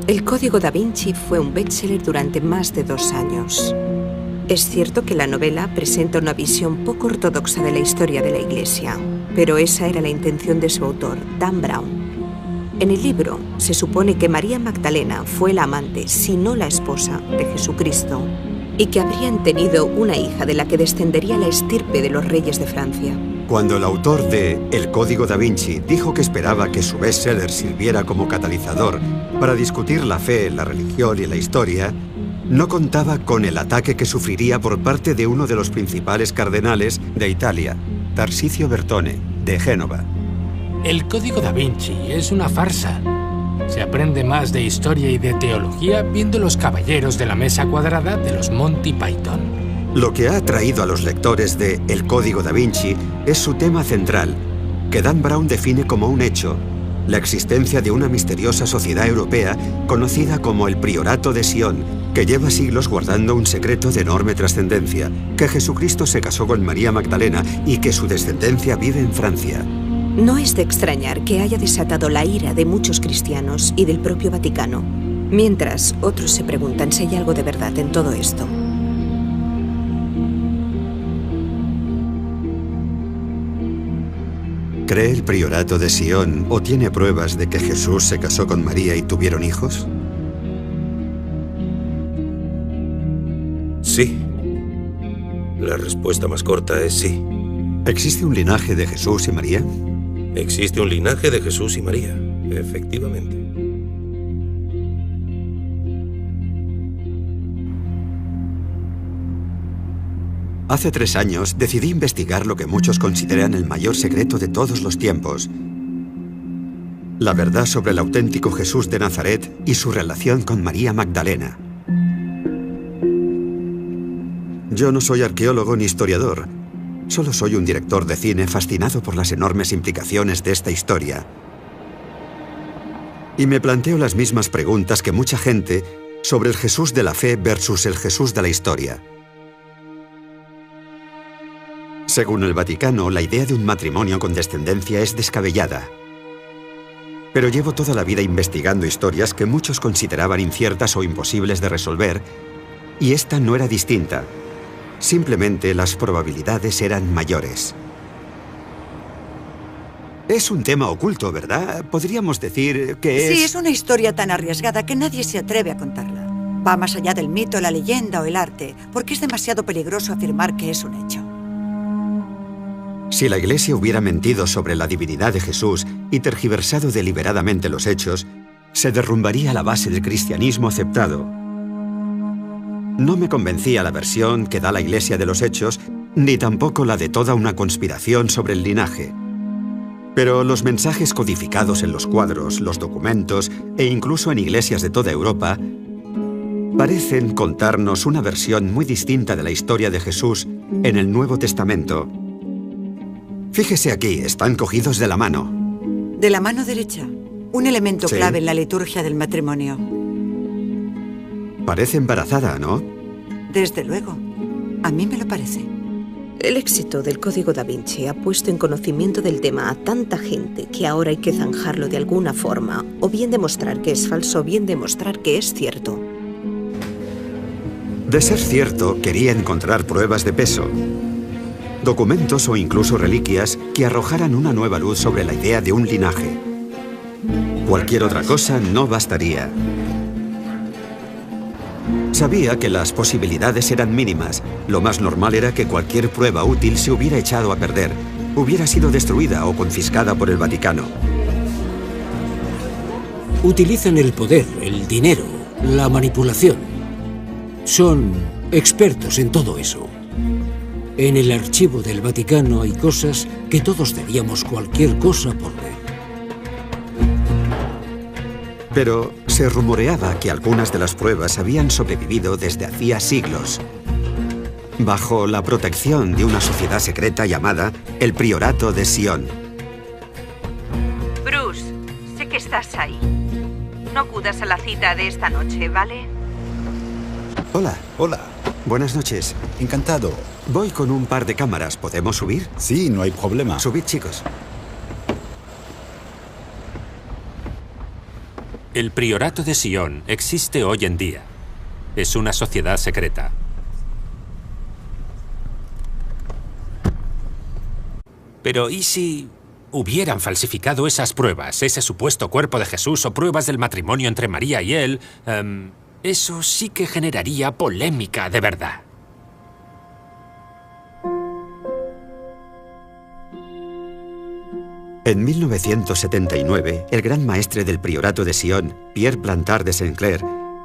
El Código da Vinci fue un bestseller durante más de 2 años. Es cierto que la novela presenta una visión poco ortodoxa de la historia de la Iglesia, pero esa era la intención de su autor, Dan Brown. En el libro se supone que María Magdalena fue la amante, si no la esposa, de Jesucristo, y que habrían tenido una hija de la que descendería la estirpe de los reyes de Francia. Cuando el autor de El Código da Vinci dijo que esperaba que su bestseller sirviera como catalizador para discutir la fe, la religión y la historia, no contaba con el ataque que sufriría por parte de uno de los principales cardenales de Italia, Tarcisio Bertone, de Génova. El Código da Vinci es una farsa. Se aprende más de historia y de teología viendo Los Caballeros de la Mesa Cuadrada de los Monty Python. Lo que ha atraído a los lectores de El Código da Vinci es su tema central, que Dan Brown define como un hecho: la existencia de una misteriosa sociedad europea conocida como el Priorato de Sion, que lleva siglos guardando un secreto de enorme trascendencia, que Jesucristo se casó con María Magdalena y que su descendencia vive en Francia. No es de extrañar que haya desatado la ira de muchos cristianos y del propio Vaticano, mientras otros se preguntan si hay algo de verdad en todo esto. ¿Cree el Priorato de Sion o tiene pruebas de que Jesús se casó con María y tuvieron hijos? Sí. La respuesta más corta es sí. ¿Existe un linaje de Jesús y María? Existe un linaje de Jesús y María, efectivamente. Hace 3 años decidí investigar lo que muchos consideran el mayor secreto de todos los tiempos: la verdad sobre el auténtico Jesús de Nazaret y su relación con María Magdalena. Yo no soy arqueólogo ni historiador, solo soy un director de cine fascinado por las enormes implicaciones de esta historia. Y me planteo las mismas preguntas que mucha gente sobre el Jesús de la fe versus el Jesús de la historia. Según el Vaticano, la idea de un matrimonio con descendencia es descabellada. Pero llevo toda la vida investigando historias que muchos consideraban inciertas o imposibles de resolver, y esta no era distinta. Simplemente las probabilidades eran mayores. Es un tema oculto, ¿verdad? Podríamos decir que es... Sí, es una historia tan arriesgada que nadie se atreve a contarla. Va más allá del mito, la leyenda o el arte, porque es demasiado peligroso afirmar que es un hecho. Si la Iglesia hubiera mentido sobre la divinidad de Jesús y tergiversado deliberadamente los hechos, se derrumbaría la base del cristianismo aceptado. No me convencía la versión que da la Iglesia de los hechos, ni tampoco la de toda una conspiración sobre el linaje. Pero los mensajes codificados en los cuadros, los documentos e incluso en iglesias de toda Europa parecen contarnos una versión muy distinta de la historia de Jesús en el Nuevo Testamento. Fíjese aquí, están cogidos de la mano. De la mano derecha, un elemento Sí. clave en la liturgia del matrimonio. Parece embarazada, ¿no? Desde luego. A mí me lo parece. El éxito del Código da Vinci ha puesto en conocimiento del tema a tanta gente que ahora hay que zanjarlo de alguna forma, o bien demostrar que es falso, o bien demostrar que es cierto. De ser cierto, quería encontrar pruebas de peso. Documentos o incluso reliquias que arrojaran una nueva luz sobre la idea de un linaje. Cualquier otra cosa no bastaría. Sabía que las posibilidades eran mínimas. Lo más normal era que cualquier prueba útil se hubiera echado a perder, hubiera sido destruida o confiscada por el Vaticano. Utilizan el poder, el dinero, la manipulación. Son expertos en todo eso. En el archivo del Vaticano hay cosas que todos daríamos cualquier cosa por ver. Pero se rumoreaba que algunas de las pruebas habían sobrevivido desde hacía siglos, bajo la protección de una sociedad secreta llamada el Priorato de Sion. Bruce, sé que estás ahí. No acudas a la cita de esta noche, ¿vale? Hola. Hola, Buenas noches. encantado. Voy con un par de cámaras. ¿Podemos subir? Sí, no hay problema. Subid, chicos. El Priorato de Sion existe hoy en día. Es una sociedad secreta. Pero ¿y si hubieran falsificado esas pruebas, ese supuesto cuerpo de Jesús o pruebas del matrimonio entre María y él? Eso sí que generaría polémica de verdad. En 1979, el gran maestre del Priorato de Sion, Pierre Plantard de Saint-Clair,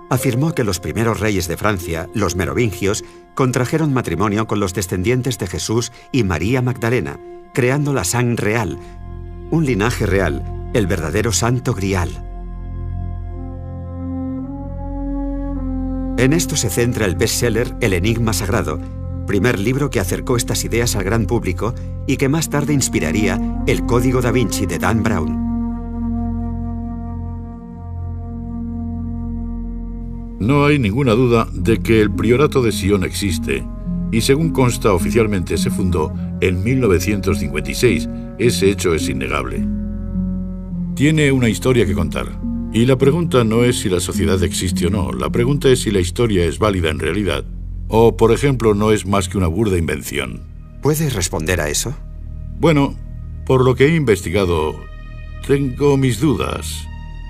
afirmó que los primeros reyes de Francia, los merovingios, contrajeron matrimonio con los descendientes de Jesús y María Magdalena, creando la Sang Real, un linaje real, el verdadero Santo Grial. En esto se centra el bestseller El Enigma Sagrado, primer libro que acercó estas ideas al gran público y que más tarde inspiraría El Código da Vinci de Dan Brown. No hay ninguna duda de que el Priorato de Sion existe, y según consta oficialmente se fundó en 1956. Ese hecho es innegable. Tiene una historia que contar. Y la pregunta no es si la sociedad existe o no, la pregunta es si la historia es válida en realidad, o, por ejemplo, no es más que una burda invención. ¿Puedes responder a eso? Bueno, por lo que he investigado, tengo mis dudas.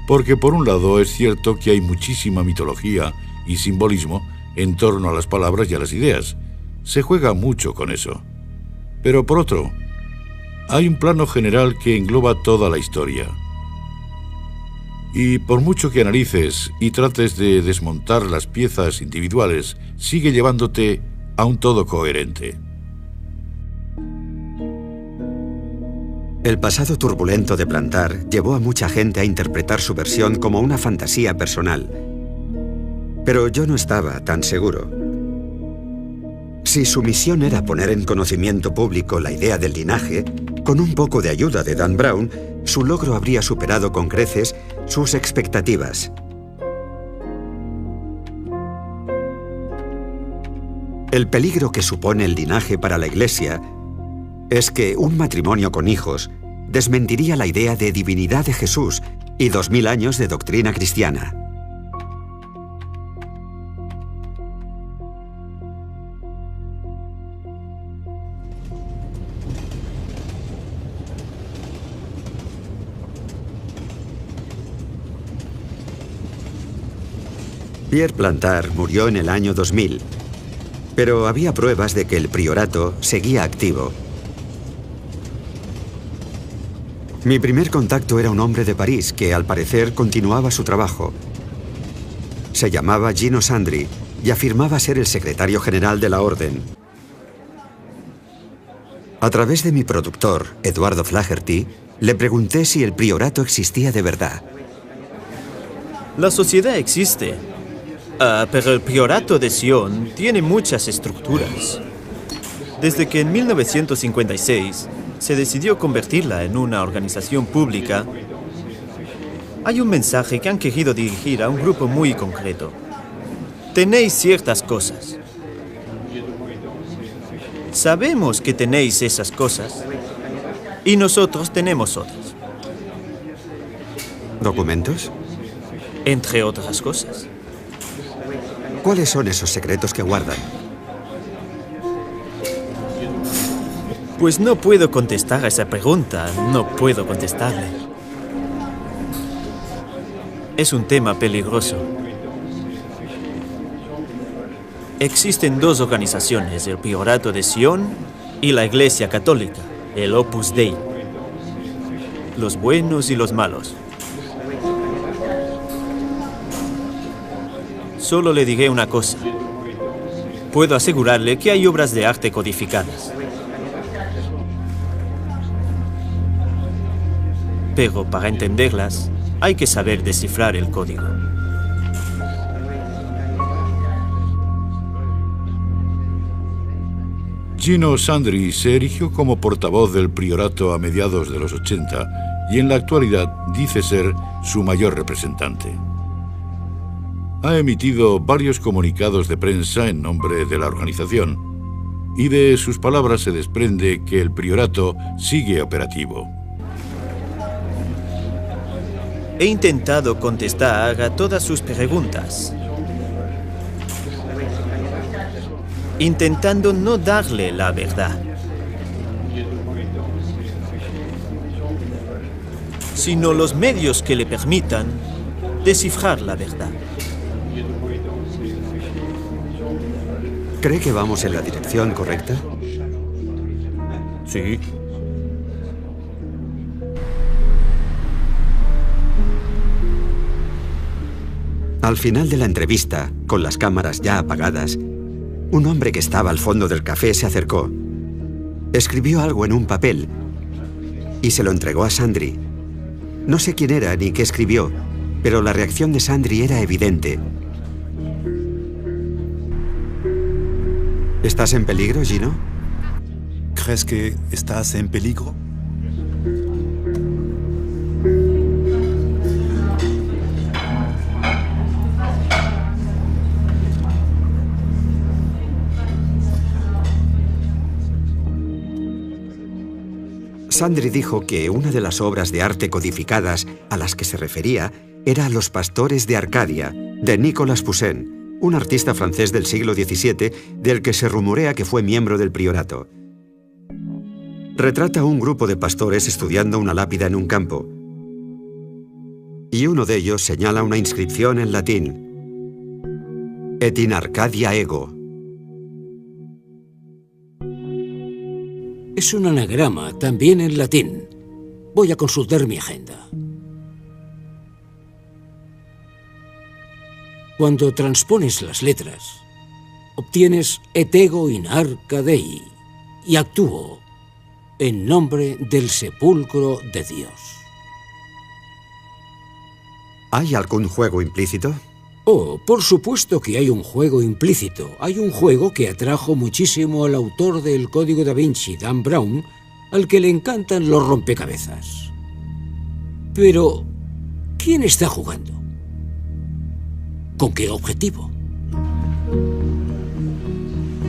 Porque por un lado es cierto que hay muchísima mitología y simbolismo en torno a las palabras y a las ideas. Se juega mucho con eso. Pero por otro, hay un plano general que engloba toda la historia. Y por mucho que analices y trates de desmontar las piezas individuales, sigue llevándote a un todo coherente. El pasado turbulento de Plantard llevó a mucha gente a interpretar su versión como una fantasía personal. Pero yo no estaba tan seguro. Si su misión era poner en conocimiento público la idea del linaje, con un poco de ayuda de Dan Brown, su logro habría superado con creces sus expectativas. El peligro que supone el linaje para la Iglesia es que un matrimonio con hijos desmentiría la idea de divinidad de Jesús y 2000 años de doctrina cristiana. Pierre Plantard murió en el año 2000, pero había pruebas de que el priorato seguía activo. Mi primer contacto era un hombre de París que, al parecer, continuaba su trabajo. Se llamaba Gino Sandri y afirmaba ser el secretario general de la orden. A través de mi productor, Eduardo Flaherty, le pregunté si el priorato existía de verdad. La sociedad existe, pero el Priorato de Sion tiene muchas estructuras. Desde que en 1956 se decidió convertirla en una organización pública, hay un mensaje que han querido dirigir a un grupo muy concreto. Tenéis ciertas cosas. Sabemos que tenéis esas cosas y nosotros tenemos otras. ¿Documentos? Entre otras cosas. ¿Cuáles son esos secretos que guardan? Pues no puedo contestar a esa pregunta, no puedo contestarle. Es un tema peligroso. Existen dos organizaciones, el Priorato de Sion y la Iglesia Católica, el Opus Dei. Los buenos y los malos. Solo le diré una cosa. Puedo asegurarle que hay obras de arte codificadas. Pero para entenderlas, hay que saber descifrar el código. Gino Sandri se erigió como portavoz del priorato a mediados de los 80 y en la actualidad dice ser su mayor representante. Ha emitido varios comunicados de prensa en nombre de la organización y de sus palabras se desprende que el priorato sigue operativo. He intentado contestar a todas sus preguntas, intentando no darle la verdad, sino los medios que le permitan descifrar la verdad. ¿Cree que vamos en la dirección correcta? Sí. Al final de la entrevista, con las cámaras ya apagadas, un hombre que estaba al fondo del café se acercó. Escribió algo en un papel y se lo entregó a Sandri. No sé quién era ni qué escribió, pero la reacción de Sandri era evidente. ¿Estás en peligro, Gino? ¿Crees que estás en peligro? Sandri dijo que una de las obras de arte codificadas a las que se refería era Los pastores de Arcadia, de Nicolas Poussin, un artista francés del siglo XVII del que se rumorea que fue miembro del priorato. Retrata a un grupo de pastores estudiando una lápida en un campo, y uno de ellos señala una inscripción en latín: Et in Arcadia ego. Es un anagrama, también en latín. Voy a consultar mi agenda. Cuando transpones las letras, obtienes et ego in arca Dei y actúo en nombre del sepulcro de Dios. ¿Hay algún juego implícito? Oh, por supuesto que hay un juego implícito. Hay un juego que atrajo muchísimo al autor del Código da Vinci, Dan Brown, al que le encantan los rompecabezas. Pero, ¿quién está jugando? ¿Con qué objetivo?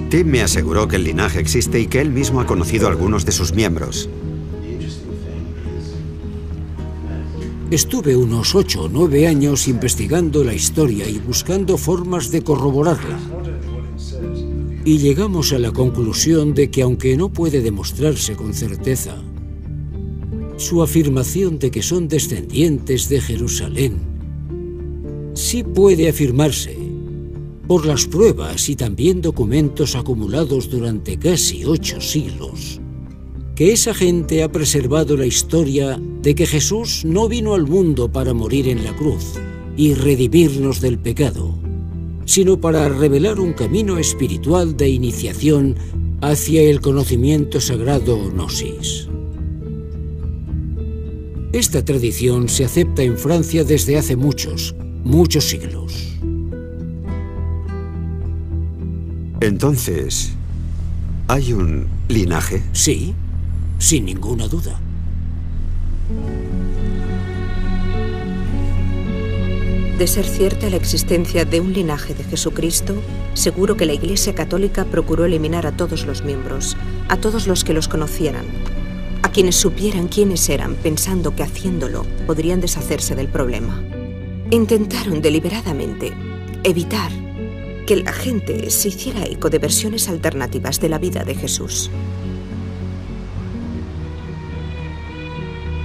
Tim me aseguró que el linaje existe y que él mismo ha conocido a algunos de sus miembros. Estuve unos 8 o 9 años investigando la historia y buscando formas de corroborarla. Y llegamos a la conclusión de que, aunque no puede demostrarse con certeza, su afirmación de que son descendientes de Jerusalén sí puede afirmarse por las pruebas y también documentos acumulados durante casi 8 siglos, que esa gente ha preservado la historia de que Jesús no vino al mundo para morir en la cruz y redimirnos del pecado, sino para revelar un camino espiritual de iniciación hacia el conocimiento sagrado o gnosis. Esta tradición se acepta en Francia desde hace muchos siglos. Entonces, ¿hay un linaje? Sí, sin ninguna duda. De ser cierta la existencia de un linaje de Jesucristo, seguro que la Iglesia Católica procuró eliminar a todos los miembros, a todos los que los conocieran, a quienes supieran quiénes eran, pensando que haciéndolo podrían deshacerse del problema. Intentaron deliberadamente evitar que la gente se hiciera eco de versiones alternativas de la vida de Jesús.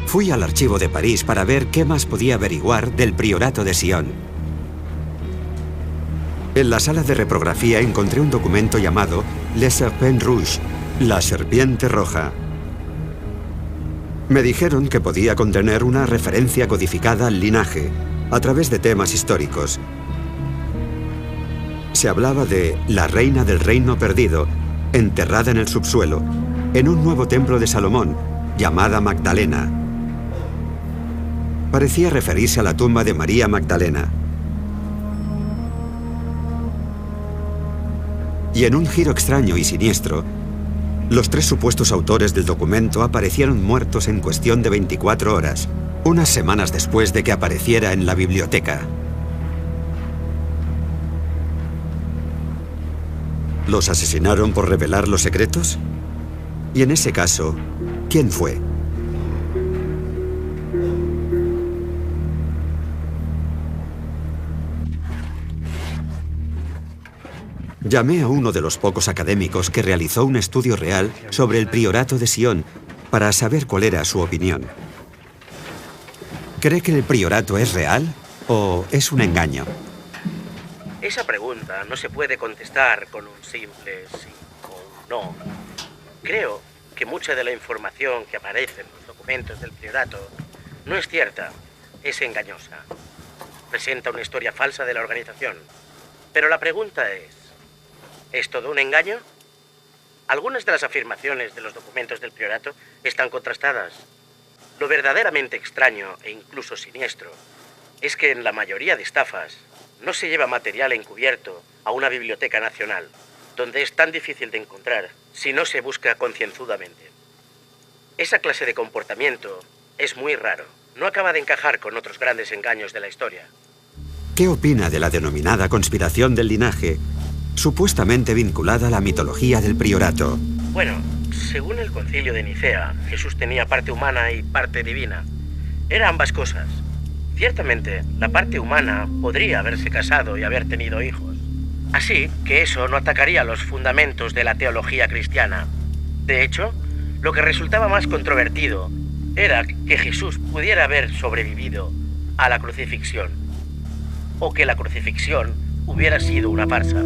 Fui al archivo de París para ver qué más podía averiguar del priorato de Sion. En la sala de reprografía encontré un documento llamado Le Serpent Rouge, la serpiente roja. Me dijeron que podía contener una referencia codificada al linaje, a través de temas históricos. Se hablaba de la reina del reino perdido, enterrada en el subsuelo, en un nuevo templo de Salomón, llamada Magdalena. Parecía referirse a la tumba de María Magdalena. Y en un giro extraño y siniestro, los 3 supuestos autores del documento aparecieron muertos en cuestión de 24 horas, unas semanas después de que apareciera en la biblioteca. ¿Los asesinaron por revelar los secretos? Y en ese caso, ¿quién fue? Llamé a uno de los pocos académicos que realizó un estudio real sobre el priorato de Sion para saber cuál era su opinión. ¿Cree que el priorato es real o es un engaño? Esa pregunta no se puede contestar con un simple sí o un no. Creo que mucha de la información que aparece en los documentos del priorato no es cierta, es engañosa. Presenta una historia falsa de la organización. Pero la pregunta ¿es todo un engaño? Algunas de las afirmaciones de los documentos del priorato están contrastadas. Lo verdaderamente extraño e incluso siniestro es que en la mayoría de estafas no se lleva material encubierto a una biblioteca nacional, donde es tan difícil de encontrar si no se busca concienzudamente. Esa clase de comportamiento es muy raro. No acaba de encajar con otros grandes engaños de la historia. ¿Qué opina de la denominada conspiración del linaje, supuestamente vinculada a la mitología del priorato? Bueno, según el Concilio de Nicea, Jesús tenía parte humana y parte divina. Era ambas cosas. Ciertamente, la parte humana podría haberse casado y haber tenido hijos. Así que eso no atacaría los fundamentos de la teología cristiana. De hecho, lo que resultaba más controvertido era que Jesús pudiera haber sobrevivido a la crucifixión, o que la crucifixión hubiera sido una farsa.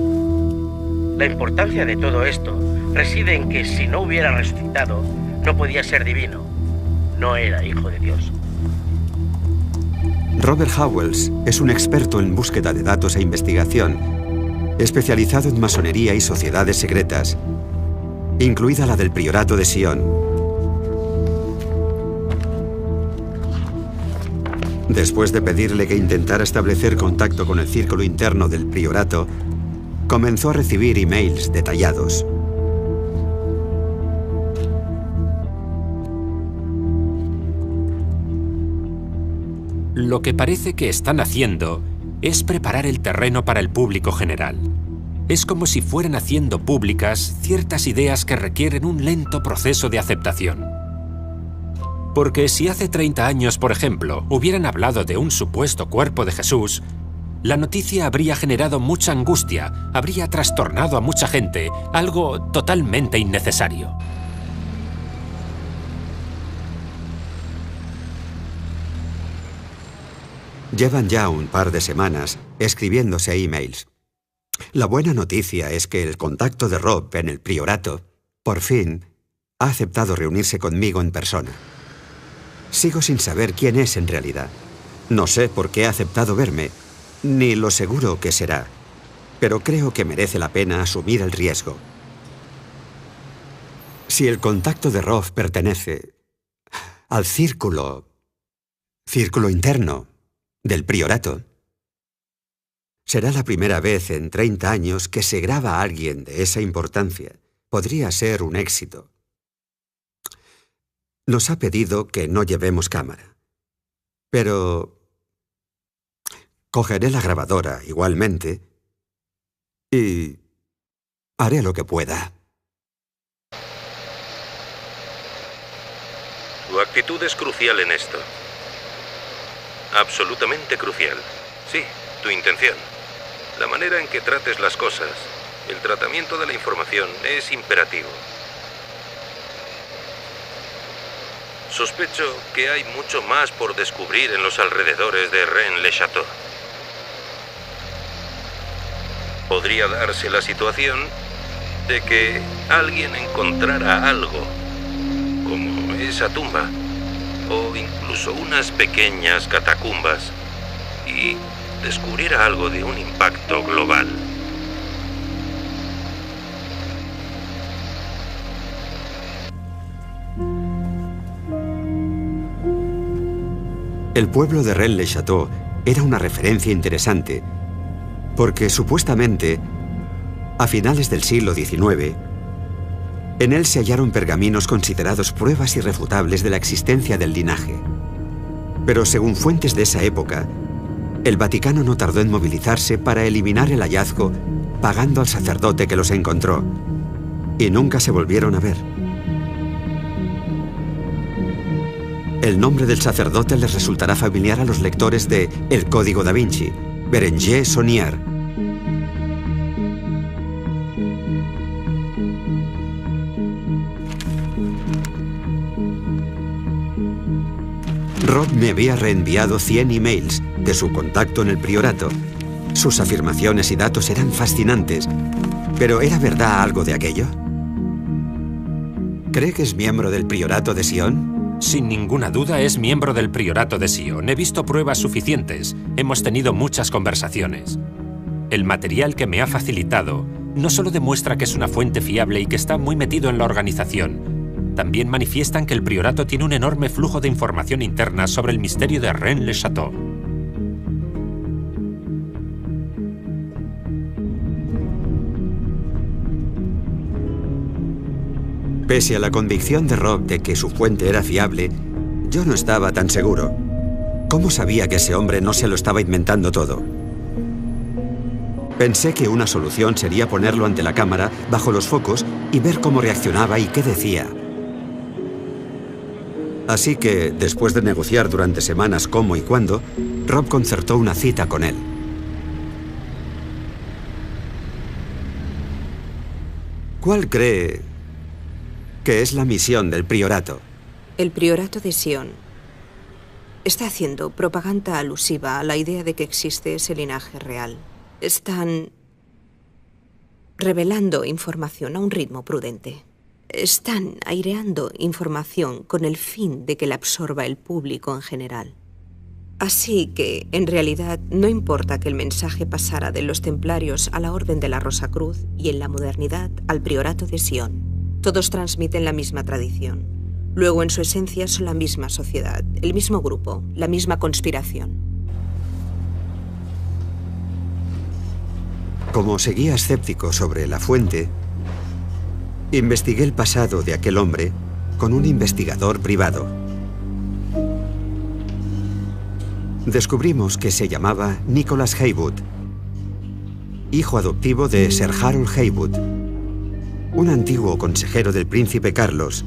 La importancia de todo esto reside en que si no hubiera resucitado, no podía ser divino. No era hijo de Dios. Robert Howells es un experto en búsqueda de datos e investigación, especializado en masonería y sociedades secretas, incluida la del priorato de Sion. Después de pedirle que intentara establecer contacto con el círculo interno del priorato, comenzó a recibir emails detallados. Lo que parece que están haciendo es preparar el terreno para el público general. Es como si fueran haciendo públicas ciertas ideas que requieren un lento proceso de aceptación. Porque si hace 30 años, por ejemplo, hubieran hablado de un supuesto cuerpo de Jesús, la noticia habría generado mucha angustia, habría trastornado a mucha gente, algo totalmente innecesario. Llevan ya un par de semanas escribiéndose emails. La buena noticia es que el contacto de Rob en el priorato, por fin, ha aceptado reunirse conmigo en persona. Sigo sin saber quién es en realidad. No sé por qué ha aceptado verme, ni lo seguro que será, pero creo que merece la pena asumir el riesgo. Si el contacto de Rob pertenece al círculo interno del priorato, será la primera vez en 30 años que se graba a alguien de esa importancia. Podría ser un éxito. Nos ha pedido que no llevemos cámara, pero cogeré la grabadora igualmente y haré lo que pueda. Tu actitud es crucial en esto. Absolutamente crucial. Sí, tu intención. La manera en que trates las cosas, el tratamiento de la información es imperativo. Sospecho que hay mucho más por descubrir en los alrededores de Rennes-le-Château. Podría darse la situación de que alguien encontrara algo, como esa tumba, o incluso unas pequeñas catacumbas, y descubriera algo de un impacto global. El pueblo de Rennes-le-Château era una referencia interesante porque supuestamente, a finales del siglo XIX, en él se hallaron pergaminos considerados pruebas irrefutables de la existencia del linaje. Pero según fuentes de esa época, el Vaticano no tardó en movilizarse para eliminar el hallazgo, pagando al sacerdote que los encontró, y nunca se volvieron a ver. El nombre del sacerdote les resultará familiar a los lectores de El Código da Vinci, Berenguer Saunier. Rob me había reenviado 100 emails de su contacto en el priorato. Sus afirmaciones y datos eran fascinantes, pero ¿era verdad algo de aquello? ¿Cree que es miembro del priorato de Sion? Sin ninguna duda es miembro del priorato de Sion. He visto pruebas suficientes. Hemos tenido muchas conversaciones. El material que me ha facilitado no solo demuestra que es una fuente fiable y que está muy metido en la organización, también manifiestan que el priorato tiene un enorme flujo de información interna sobre el misterio de Rennes-le-Château. Pese a la convicción de Rob de que su fuente era fiable, yo no estaba tan seguro. ¿Cómo sabía que ese hombre no se lo estaba inventando todo? Pensé que una solución sería ponerlo ante la cámara, bajo los focos, y ver cómo reaccionaba y qué decía. Así que, después de negociar durante semanas cómo y cuándo, Rob concertó una cita con él. ¿Cuál cree que es la misión del priorato? El priorato de Sion está haciendo propaganda alusiva a la idea de que existe ese linaje real. Están revelando información a un ritmo prudente. Están aireando información con el fin de que la absorba el público en general. Así que, en realidad, no importa que el mensaje pasara de los templarios a la Orden de la Rosa Cruz y en la modernidad al priorato de Sion. Todos transmiten la misma tradición. Luego, en su esencia, son la misma sociedad, el mismo grupo, la misma conspiración. Como seguía escéptico sobre la fuente, investigué el pasado de aquel hombre con un investigador privado. Descubrimos que se llamaba Nicholas Heywood, hijo adoptivo de Sir Harold Heywood, un antiguo consejero del príncipe Carlos.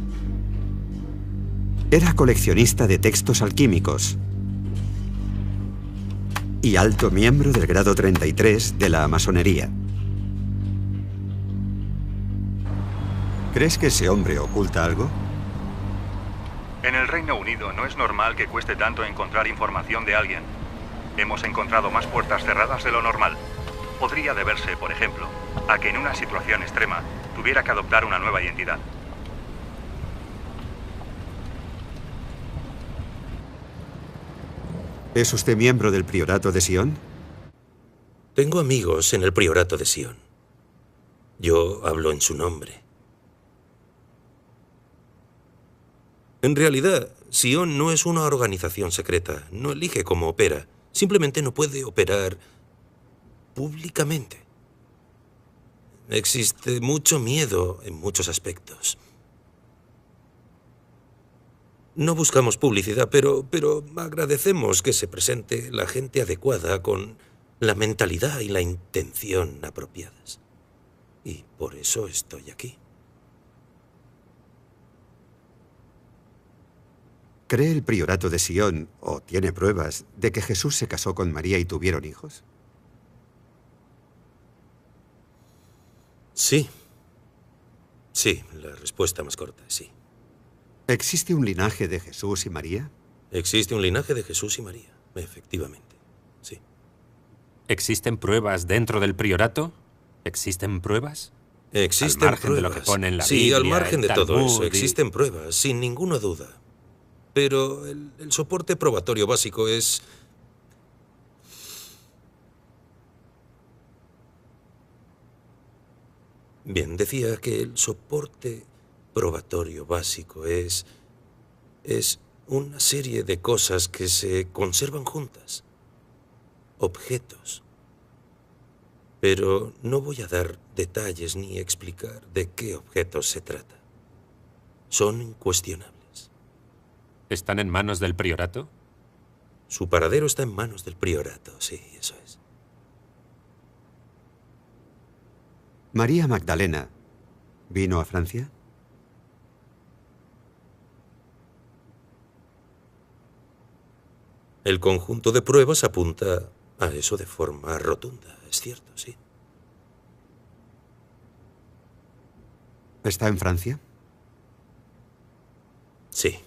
Era coleccionista de textos alquímicos y alto miembro del grado 33 de la masonería. ¿Crees que ese hombre oculta algo? En el Reino Unido no es normal que cueste tanto encontrar información de alguien. Hemos encontrado más puertas cerradas de lo normal. Podría deberse, por ejemplo, a que en una situación extrema tuviera que adoptar una nueva identidad. ¿Es usted miembro del priorato de Sion? Tengo amigos en el priorato de Sion. Yo hablo en su nombre. En realidad, Sion no es una organización secreta. No elige cómo opera. Simplemente no puede operar públicamente. Existe mucho miedo en muchos aspectos. No buscamos publicidad, pero agradecemos que se presente la gente adecuada con la mentalidad y la intención apropiadas. Y por eso estoy aquí. ¿Cree el priorato de Sion, o tiene pruebas, de que Jesús se casó con María y tuvieron hijos? Sí. Sí, la respuesta más corta, sí. ¿Existe un linaje de Jesús y María? Existe un linaje de Jesús y María, efectivamente, sí. ¿Existen pruebas dentro del priorato? ¿Existen pruebas? Existen al margen pruebas. de lo que pone en la sí, Biblia, al margen de todo Talmud eso, existen pruebas, sin ninguna duda. Pero el soporte probatorio básico es... Bien, decía que el soporte probatorio básico es una serie de cosas que se conservan juntas. Objetos. Pero no voy a dar detalles ni explicar de qué objetos se trata. Son incuestionables. ¿Están en manos del priorato? Su paradero está en manos del priorato, sí, eso es. ¿María Magdalena vino a Francia? El conjunto de pruebas apunta a eso de forma rotunda, es cierto, sí. ¿Está en Francia? Sí.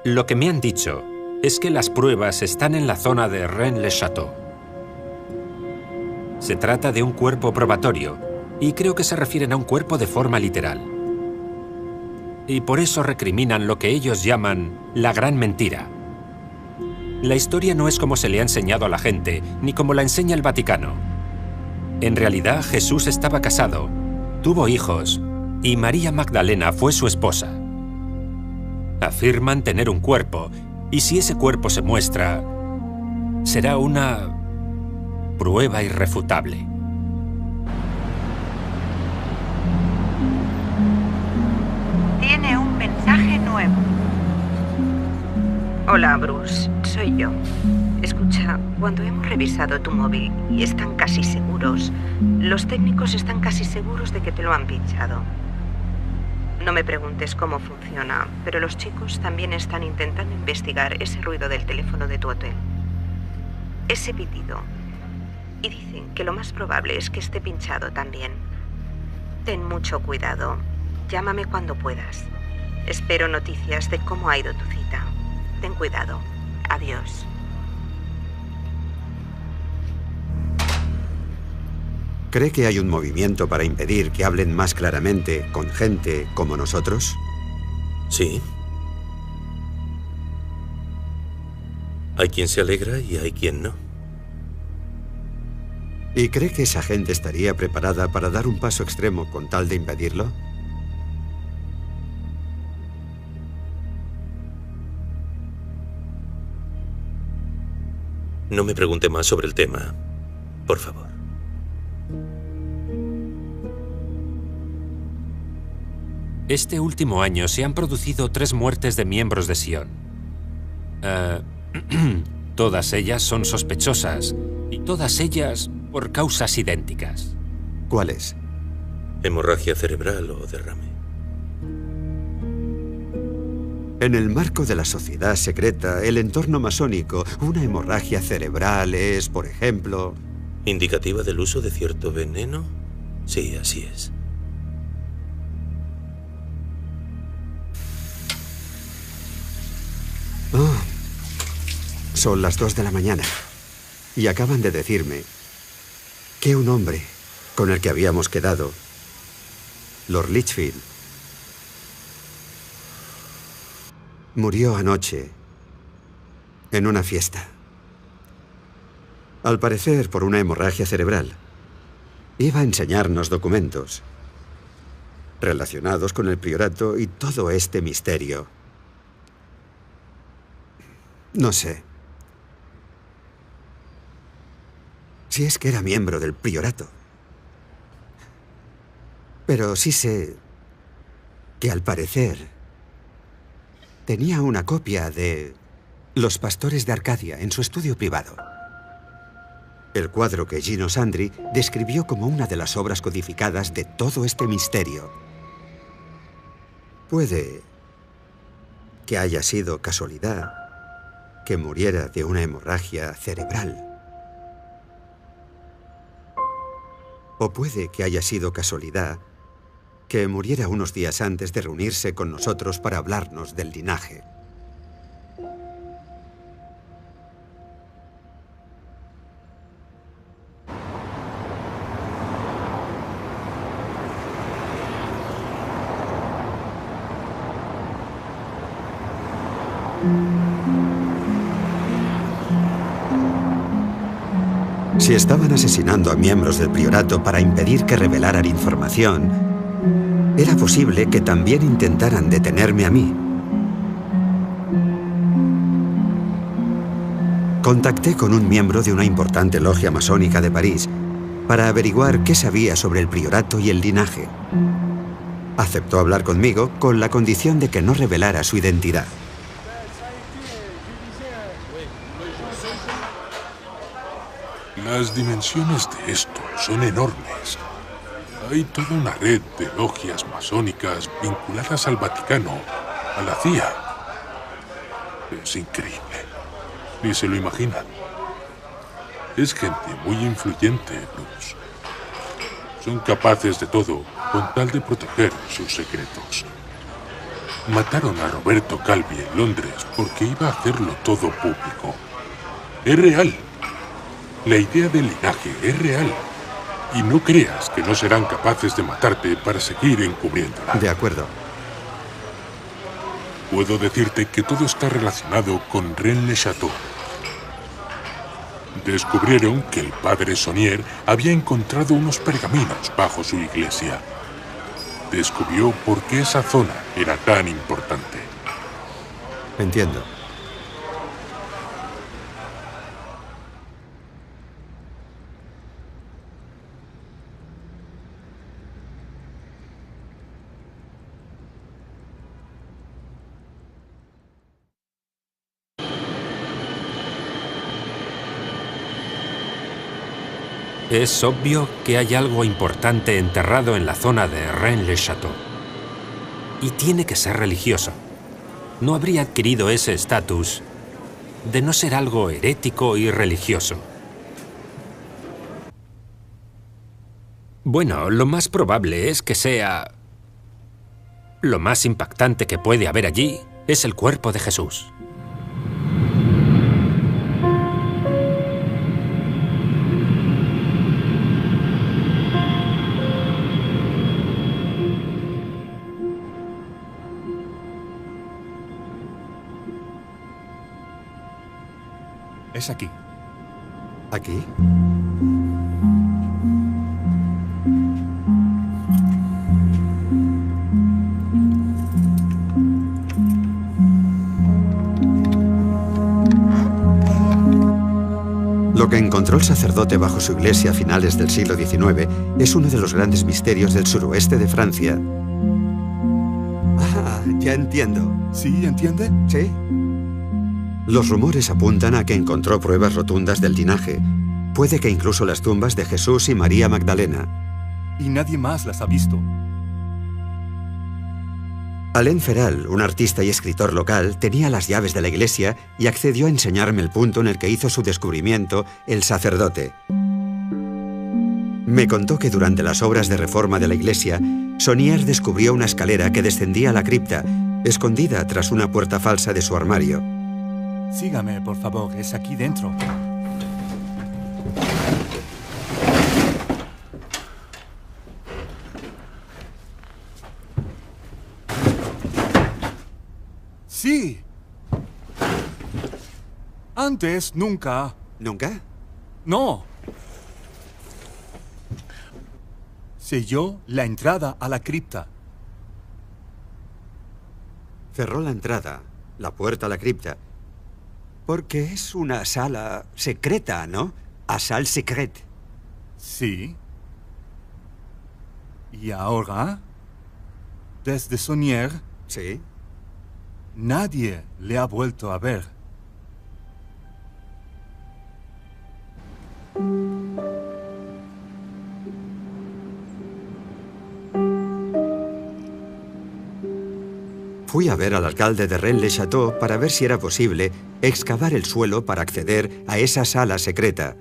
Lo que me han dicho es que las pruebas están en la zona de Rennes-le-Château. Se trata de un cuerpo probatorio, y creo que se refieren a un cuerpo de forma literal. Y por eso recriminan lo que ellos llaman la gran mentira. La historia no es como se le ha enseñado a la gente, ni como la enseña el Vaticano. En realidad, Jesús estaba casado, tuvo hijos, y María Magdalena fue su esposa. Afirman tener un cuerpo, y si ese cuerpo se muestra, será una prueba irrefutable. Tiene un mensaje nuevo. Hola, Bruce. Soy yo. Escucha, cuando hemos revisado tu móvil y están casi seguros, los técnicos están casi seguros de que te lo han pinchado. No me preguntes cómo funciona, pero los chicos también están intentando investigar ese ruido del teléfono de tu hotel. Ese pitido. Y dicen que lo más probable es que esté pinchado también. Ten mucho cuidado. Llámame cuando puedas. Espero noticias de cómo ha ido tu cita. Ten cuidado. Adiós. ¿Cree que hay un movimiento para impedir que hablen más claramente con gente como nosotros? Sí. Hay quien se alegra y hay quien no. ¿Y cree que esa gente estaría preparada para dar un paso extremo con tal de impedirlo? No me pregunte más sobre el tema, por favor. Este último año se han producido 3 muertes de miembros de Sion. Todas ellas son sospechosas, y todas ellas por causas idénticas. ¿Cuáles? Hemorragia cerebral o derrame. En el marco de la sociedad secreta, el entorno masónico, una hemorragia cerebral es, por ejemplo... ¿Indicativa del uso de cierto veneno? Sí, así es. Oh, son las 2 de la mañana y acaban de decirme que un hombre con el que habíamos quedado, Lord Lichfield, murió anoche en una fiesta. Al parecer por una hemorragia cerebral. Iba a enseñarnos documentos relacionados con el priorato y todo este misterio. No sé si es que era miembro del priorato, pero sí sé que al parecer tenía una copia de Los Pastores de Arcadia en su estudio privado. El cuadro que Gino Sandri describió como una de las obras codificadas de todo este misterio. Puede que haya sido casualidad que muriera de una hemorragia cerebral. O puede que haya sido casualidad que muriera unos días antes de reunirse con nosotros para hablarnos del linaje. Si estaban asesinando a miembros del priorato para impedir que revelaran información, era posible que también intentaran detenerme a mí. Contacté con un miembro de una importante logia masónica de París para averiguar qué sabía sobre el priorato y el linaje. Aceptó hablar conmigo con la condición de que no revelara su identidad. Las dimensiones de esto son enormes. Hay toda una red de logias masónicas vinculadas al Vaticano, a la CIA. Es increíble. Ni se lo imaginan. Es gente muy influyente, Bruce. Son capaces de todo con tal de proteger sus secretos. Mataron a Roberto Calvi en Londres porque iba a hacerlo todo público. Es real. La idea del linaje es real. Y no creas que no serán capaces de matarte para seguir encubriéndola. De acuerdo. Puedo decirte que todo está relacionado con Rennes-le-Château. Descubrieron que el padre Saunier había encontrado unos pergaminos bajo su iglesia. Descubrió por qué esa zona era tan importante. Entiendo. Es obvio que hay algo importante enterrado en la zona de Rennes-le-Château. Y tiene que ser religioso. No habría adquirido ese estatus de no ser algo herético y religioso. Bueno, lo más probable es que sea... Lo más impactante que puede haber allí es el cuerpo de Jesús. Es aquí. ¿Aquí? Lo que encontró el sacerdote bajo su iglesia a finales del siglo XIX es uno de los grandes misterios del suroeste de Francia. Ah, ya entiendo. ¿Sí, entiende? Sí. Los rumores apuntan a que encontró pruebas rotundas del linaje. Puede que incluso las tumbas de Jesús y María Magdalena. Y nadie más las ha visto. Alain Feral, un artista y escritor local, tenía las llaves de la iglesia y accedió a enseñarme el punto en el que hizo su descubrimiento el sacerdote. Me contó que durante las obras de reforma de la iglesia, Saunier descubrió una escalera que descendía a la cripta, escondida tras una puerta falsa de su armario. Sígame, por favor, es aquí dentro. Sí. Antes, nunca. ¿Nunca? No. Selló la entrada a la cripta. Cerró la entrada, la puerta a la cripta. Porque es una sala secreta, ¿no? A salle secrète. Sí. Y ahora, desde Saunier, sí, nadie le ha vuelto a ver. Fui a ver al alcalde de Rennes-le-Château para ver si era posible excavar el suelo para acceder a esa sala secreta.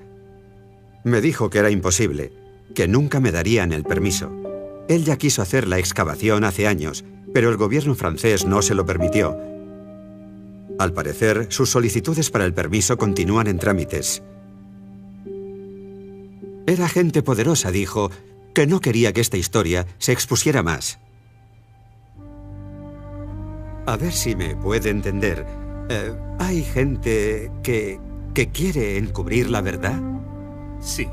Me dijo que era imposible, que nunca me darían el permiso. Él ya quiso hacer la excavación hace años, pero el gobierno francés no se lo permitió. Al parecer, sus solicitudes para el permiso continúan en trámites. Era gente poderosa, dijo, que no quería que esta historia se expusiera más. A ver si me puede entender. ¿Hay gente que quiere encubrir la verdad? Sí.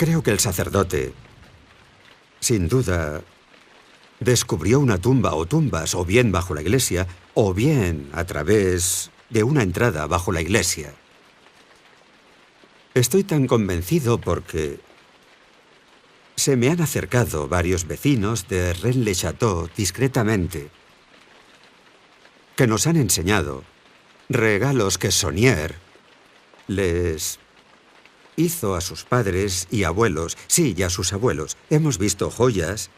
Creo que el sacerdote, sin duda, descubrió una tumba o tumbas, o bien bajo la iglesia, o bien a través de una entrada bajo la iglesia. Estoy tan convencido porque se me han acercado varios vecinos de Rennes-le-Château discretamente, que nos han enseñado regalos que Saunier les hizo a sus padres y abuelos. Sí, y a sus abuelos. Hemos visto joyas,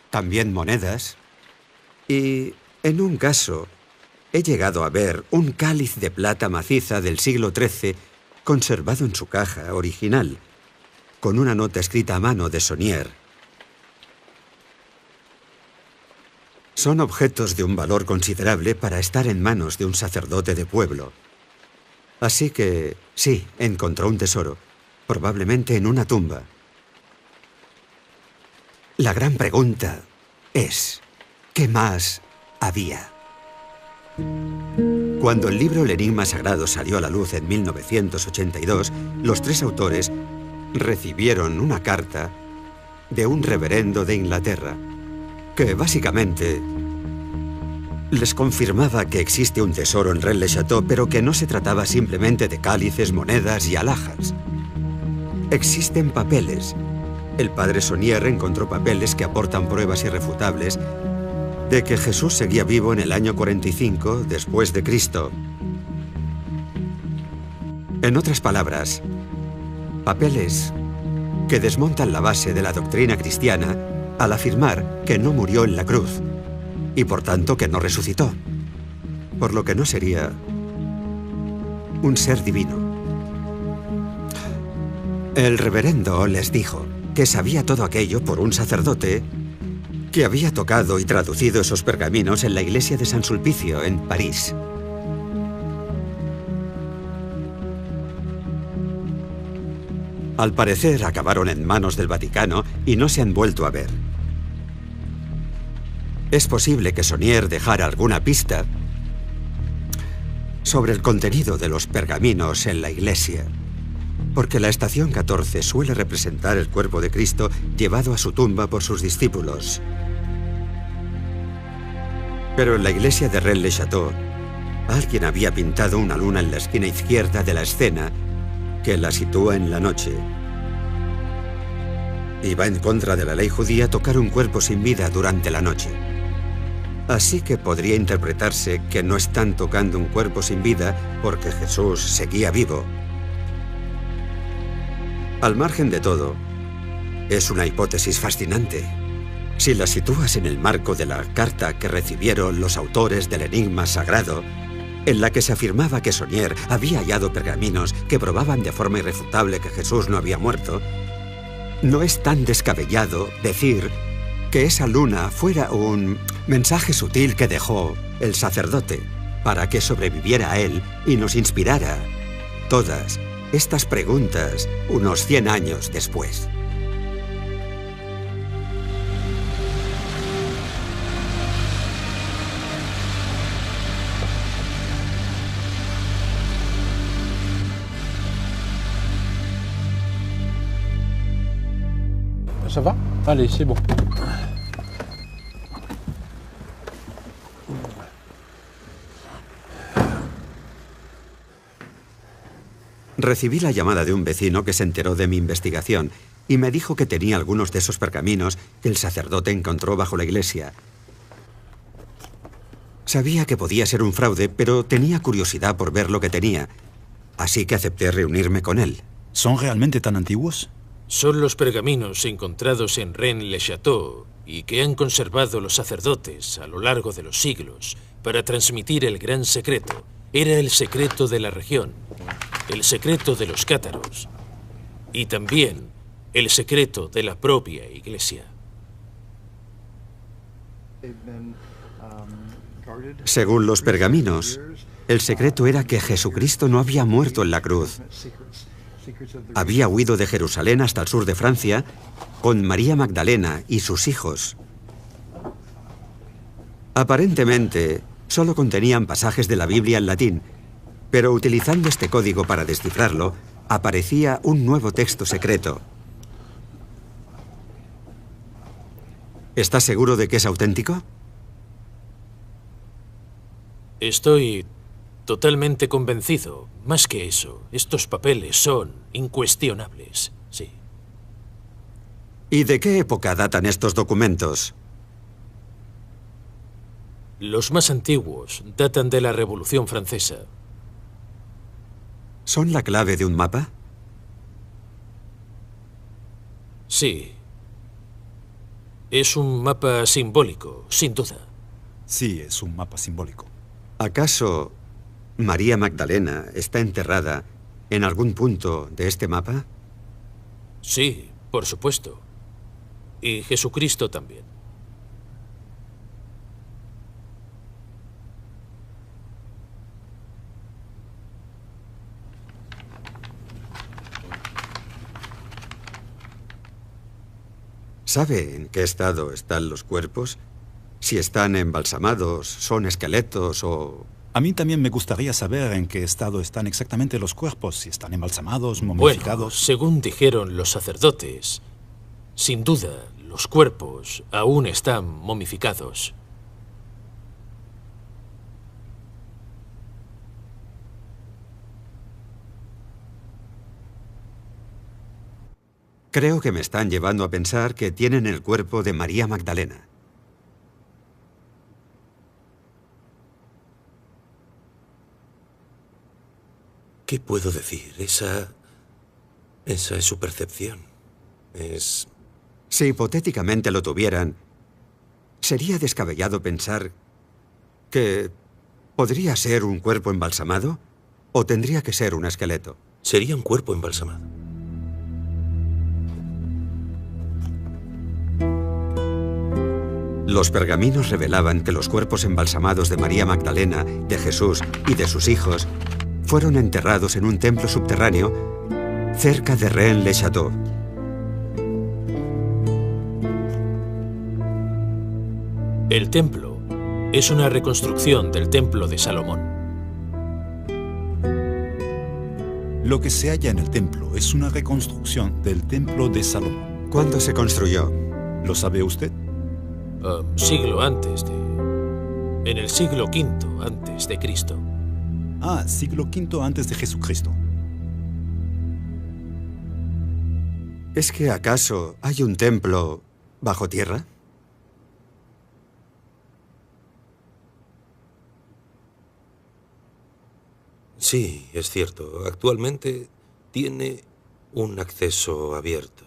también monedas, y en un caso he llegado a ver un cáliz de plata maciza del siglo XIII conservado en su caja original, con una nota escrita a mano de Saunier. Son objetos de un valor considerable para estar en manos de un sacerdote de pueblo. Así que, sí, encontró un tesoro, probablemente en una tumba. La gran pregunta es, ¿qué más había? Cuando el libro El Enigma Sagrado salió a la luz en 1982, los tres autores recibieron una carta de un reverendo de Inglaterra que básicamente les confirmaba que existe un tesoro en Rennes-le-Château, pero que no se trataba simplemente de cálices, monedas y alhajas. Existen papeles. El padre Saunier encontró papeles que aportan pruebas irrefutables de que Jesús seguía vivo en el año 45 después de Cristo. En otras palabras, papeles que desmontan la base de la doctrina cristiana al afirmar que no murió en la cruz y por tanto que no resucitó, por lo que no sería un ser divino. El reverendo les dijo que sabía todo aquello por un sacerdote que había tocado y traducido esos pergaminos en la iglesia de San Sulpicio, en París. Al parecer, acabaron en manos del Vaticano y no se han vuelto a ver. Es posible que Saunier dejara alguna pista sobre el contenido de los pergaminos en la iglesia, porque la estación 14 suele representar el cuerpo de Cristo llevado a su tumba por sus discípulos. Pero en la iglesia de Rennes-le-Château, alguien había pintado una luna en la esquina izquierda de la escena que la sitúa en la noche. Y va en contra de la ley judía tocar un cuerpo sin vida durante la noche. Así que podría interpretarse que no están tocando un cuerpo sin vida porque Jesús seguía vivo. Al margen de todo, es una hipótesis fascinante. Si la sitúas en el marco de la carta que recibieron los autores del Enigma Sagrado, en la que se afirmaba que Saunier había hallado pergaminos que probaban de forma irrefutable que Jesús no había muerto, no es tan descabellado decir que esa luna fuera un mensaje sutil que dejó el sacerdote para que sobreviviera a él y nos inspirara todas estas preguntas unos 100 años después. Ça va? Allez, c'est bon. Recibí la llamada de un vecino que se enteró de mi investigación y me dijo que tenía algunos de esos pergaminos que el sacerdote encontró bajo la iglesia. Sabía que podía ser un fraude, pero tenía curiosidad por ver lo que tenía, así que acepté reunirme con él. ¿Son realmente tan antiguos? Son los pergaminos encontrados en Rennes-le-Château y que han conservado los sacerdotes a lo largo de los siglos para transmitir el gran secreto. Era el secreto de la región, el secreto de los cátaros y también el secreto de la propia iglesia. Según los pergaminos, el secreto era que Jesucristo no había muerto en la cruz. Había huido de Jerusalén hasta el sur de Francia con María Magdalena y sus hijos. Aparentemente, solo contenían pasajes de la Biblia en latín, pero utilizando este código para descifrarlo, aparecía un nuevo texto secreto. ¿Estás seguro de que es auténtico? Estoy totalmente convencido. Más que eso, estos papeles son incuestionables, sí. ¿Y de qué época datan estos documentos? Los más antiguos datan de la Revolución Francesa. ¿Son la clave de un mapa? Sí. Es un mapa simbólico, sin duda. Sí, es un mapa simbólico. ¿Acaso María Magdalena está enterrada en algún punto de este mapa? Sí, por supuesto. Y Jesucristo también. ¿Sabe en qué estado están los cuerpos? Si están embalsamados, son esqueletos o... A mí también me gustaría saber en qué estado están exactamente los cuerpos, si están embalsamados, momificados... Bueno, según dijeron los sacerdotes, sin duda, los cuerpos aún están momificados. Creo que me están llevando a pensar que tienen el cuerpo de María Magdalena. ¿Qué puedo decir? Esa es su percepción. Si hipotéticamente lo tuvieran, ¿sería descabellado pensar que podría ser un cuerpo embalsamado o tendría que ser un esqueleto? Sería un cuerpo embalsamado. Los pergaminos revelaban que los cuerpos embalsamados de María Magdalena, de Jesús y de sus hijos fueron enterrados en un templo subterráneo cerca de Rennes-le-Château. El templo es una reconstrucción del templo de Salomón. Lo que se halla en el templo es una reconstrucción del templo de Salomón. ¿Cuándo se construyó? ¿Lo sabe usted? Siglo antes de... En el siglo V antes de Cristo. Ah, siglo V antes de Jesucristo. ¿Es que acaso hay un templo bajo tierra? Sí, es cierto. Actualmente tiene un acceso abierto.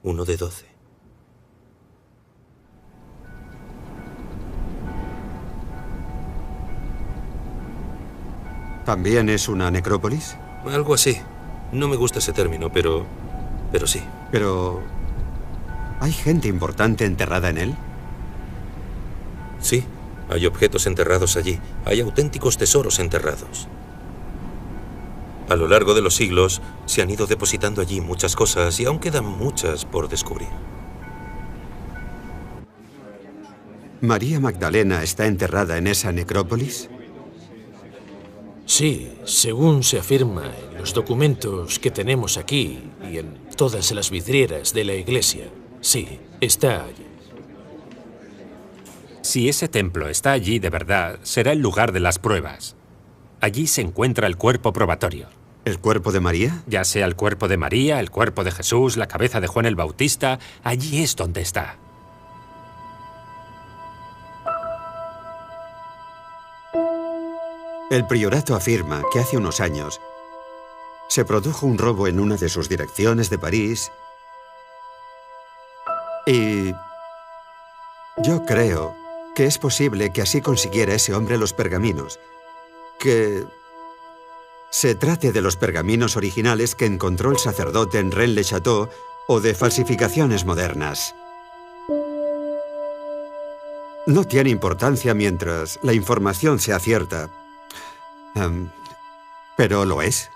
Uno de 12. ¿También es una necrópolis? Algo así. No me gusta ese término, pero sí. Pero... ¿hay gente importante enterrada en él? Sí, hay objetos enterrados allí. Hay auténticos tesoros enterrados. A lo largo de los siglos se han ido depositando allí muchas cosas y aún quedan muchas por descubrir. ¿María Magdalena está enterrada en esa necrópolis? Sí, según se afirma en los documentos que tenemos aquí y en todas las vidrieras de la iglesia. Sí, está allí. Si ese templo está allí de verdad, será el lugar de las pruebas. Allí se encuentra el cuerpo probatorio. ¿El cuerpo de María? Ya sea el cuerpo de María, el cuerpo de Jesús, la cabeza de Juan el Bautista, allí es donde está. El priorato afirma que hace unos años se produjo un robo en una de sus direcciones de París y yo creo que es posible que así consiguiera ese hombre los pergaminos, que se trate de los pergaminos originales que encontró el sacerdote en Rennes-le-Château o de falsificaciones modernas. No tiene importancia mientras la información sea cierta. ¿Pero lo es?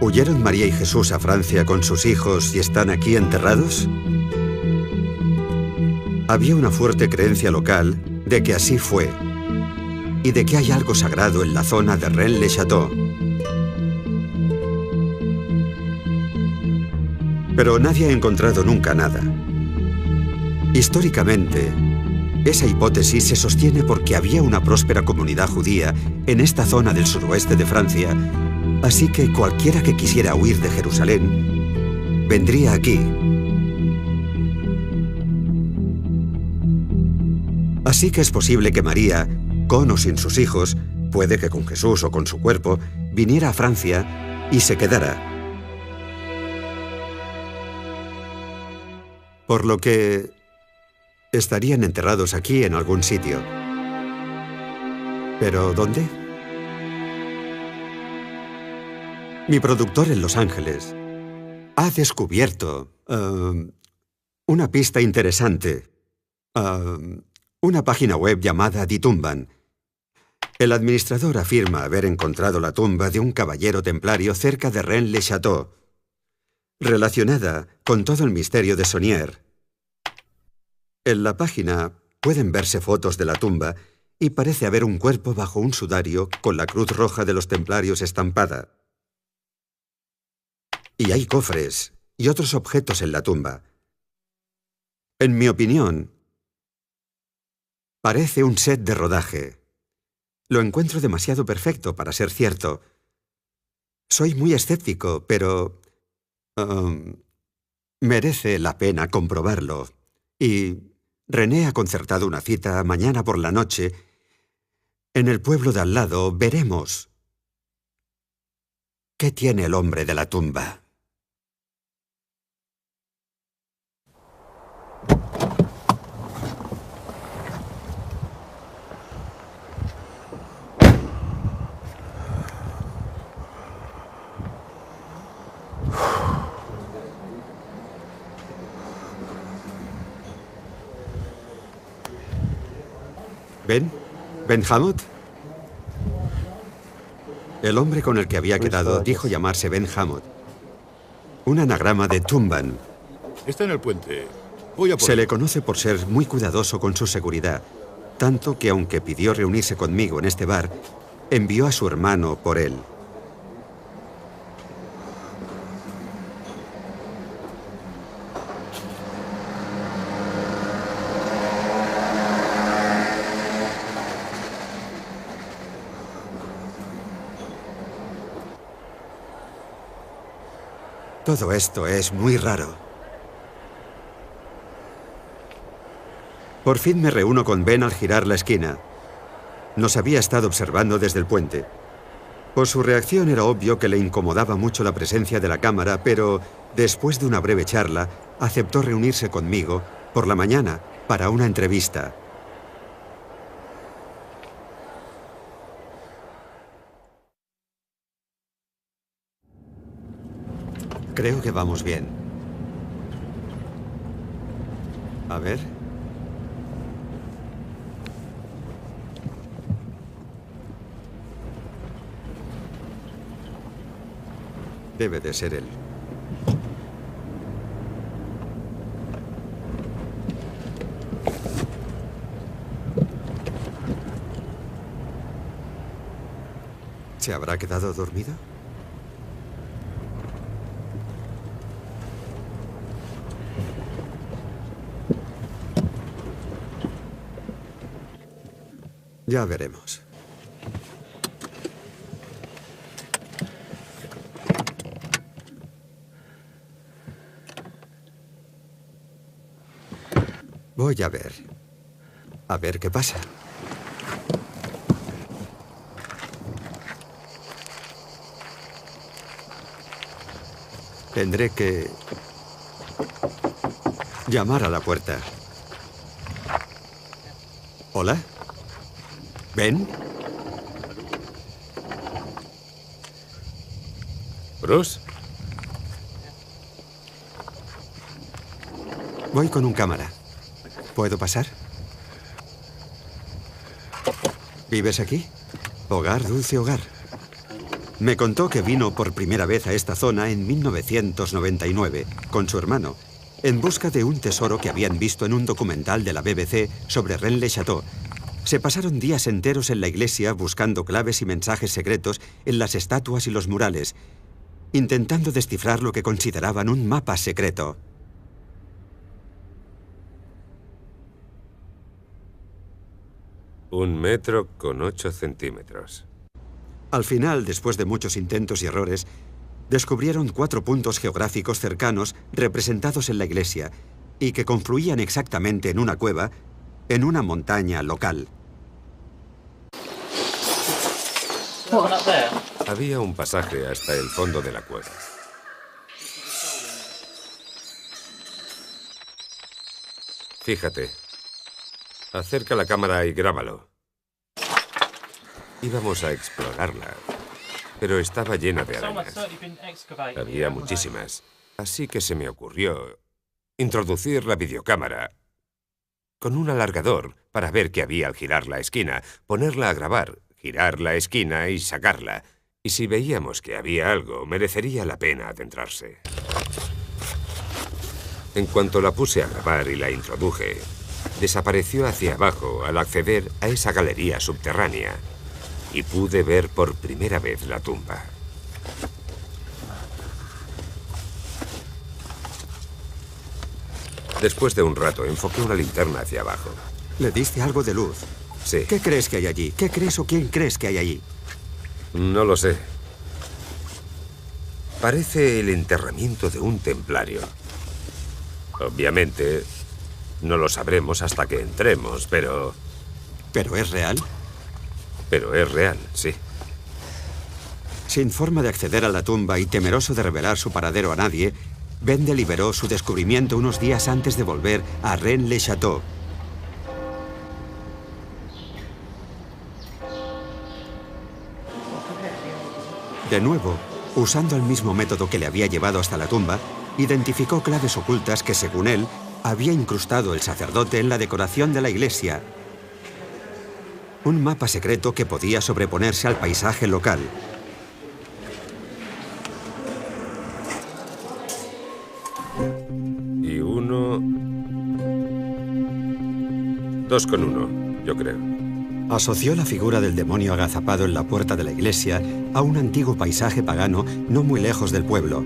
¿Huyeron María y Jesús a Francia con sus hijos y están aquí enterrados? Había una fuerte creencia local de que así fue y de que hay algo sagrado en la zona de Rennes-le-Château. Pero nadie ha encontrado nunca nada. Históricamente, esa hipótesis se sostiene porque había una próspera comunidad judía en esta zona del suroeste de Francia, así que cualquiera que quisiera huir de Jerusalén vendría aquí. Así que es posible que María, con o sin sus hijos, puede que con Jesús o con su cuerpo, viniera a Francia y se quedara. Por lo que estarían enterrados aquí en algún sitio. ¿Pero dónde? Mi productor en Los Ángeles ha descubierto una pista interesante. Una página web llamada Die Tumban. El administrador afirma haber encontrado la tumba de un caballero templario cerca de Rennes-le-Château, relacionada con todo el misterio de Saunier. En la página pueden verse fotos de la tumba y parece haber un cuerpo bajo un sudario con la cruz roja de los templarios estampada. Y hay cofres y otros objetos en la tumba. En mi opinión, parece un set de rodaje. Lo encuentro demasiado perfecto para ser cierto. Soy muy escéptico, pero merece la pena comprobarlo. Y René ha concertado una cita mañana por la noche. En el pueblo de al lado veremos qué tiene el hombre de la tumba. ¿Ben Hamot? El hombre con el que había quedado dijo llamarse Ben Hamot. Un anagrama de Tumban. Está en el puente. Voy a por Se él. le conoce por ser muy cuidadoso con su seguridad, tanto que aunque pidió reunirse conmigo en este bar, envió a su hermano por él. Todo esto es muy raro. Por fin me reúno con Ben al girar la esquina. Nos había estado observando desde el puente. Por su reacción era obvio que le incomodaba mucho la presencia de la cámara, pero después de una breve charla, aceptó reunirse conmigo por la mañana para una entrevista. Creo que vamos bien. A ver. Debe de ser él. ¿Se habrá quedado dormido? Ya veremos. Voy a ver. A ver qué pasa. Tendré que llamar a la puerta. ¿Hola? ¿Ben? ¿Bruce? Voy con un cámara. ¿Puedo pasar? ¿Vives aquí? Hogar, dulce hogar. Me contó que vino por primera vez a esta zona en 1999 con su hermano, en busca de un tesoro que habían visto en un documental de la BBC sobre Rennes-le-Château. Se pasaron días enteros en la iglesia buscando claves y mensajes secretos en las estatuas y los murales. intentando descifrar lo que consideraban un mapa secreto. Un metro con 8 centímetros. Al final, después de muchos intentos y errores, descubrieron 4 puntos geográficos cercanos representados en la iglesia y que confluían exactamente en una cueva, en una montaña local. Había un pasaje hasta el fondo de la cueva. Fíjate. Acerca la cámara y grábalo. Íbamos a explorarla, pero estaba llena de arañas. Había muchísimas. Así que se me ocurrió introducir la videocámara con un alargador para ver qué había al girar la esquina, ponerla a grabar, girar la esquina y sacarla. Y si veíamos que había algo, merecería la pena adentrarse. En cuanto la puse a grabar y la introduje, desapareció hacia abajo al acceder a esa galería subterránea y pude ver por primera vez la tumba. Después de un rato, enfoqué una linterna hacia abajo. ¿Le diste algo de luz? Sí. ¿Qué crees que hay allí? ¿Qué crees o quién crees que hay allí? No lo sé. Parece el enterramiento de un templario. Obviamente, no lo sabremos hasta que entremos, pero... ¿Pero es real? Pero es real, sí. Sin forma de acceder a la tumba y temeroso de revelar su paradero a nadie, Ben deliberó su descubrimiento unos días antes de volver a Rennes-le-Château. De nuevo, usando el mismo método que le había llevado hasta la tumba, identificó claves ocultas que, según él, había incrustado el sacerdote en la decoración de la iglesia. Un mapa secreto que podía sobreponerse al paisaje local. Y 2 con 1, yo creo. Asoció la figura del demonio agazapado en la puerta de la iglesia a un antiguo paisaje pagano no muy lejos del pueblo,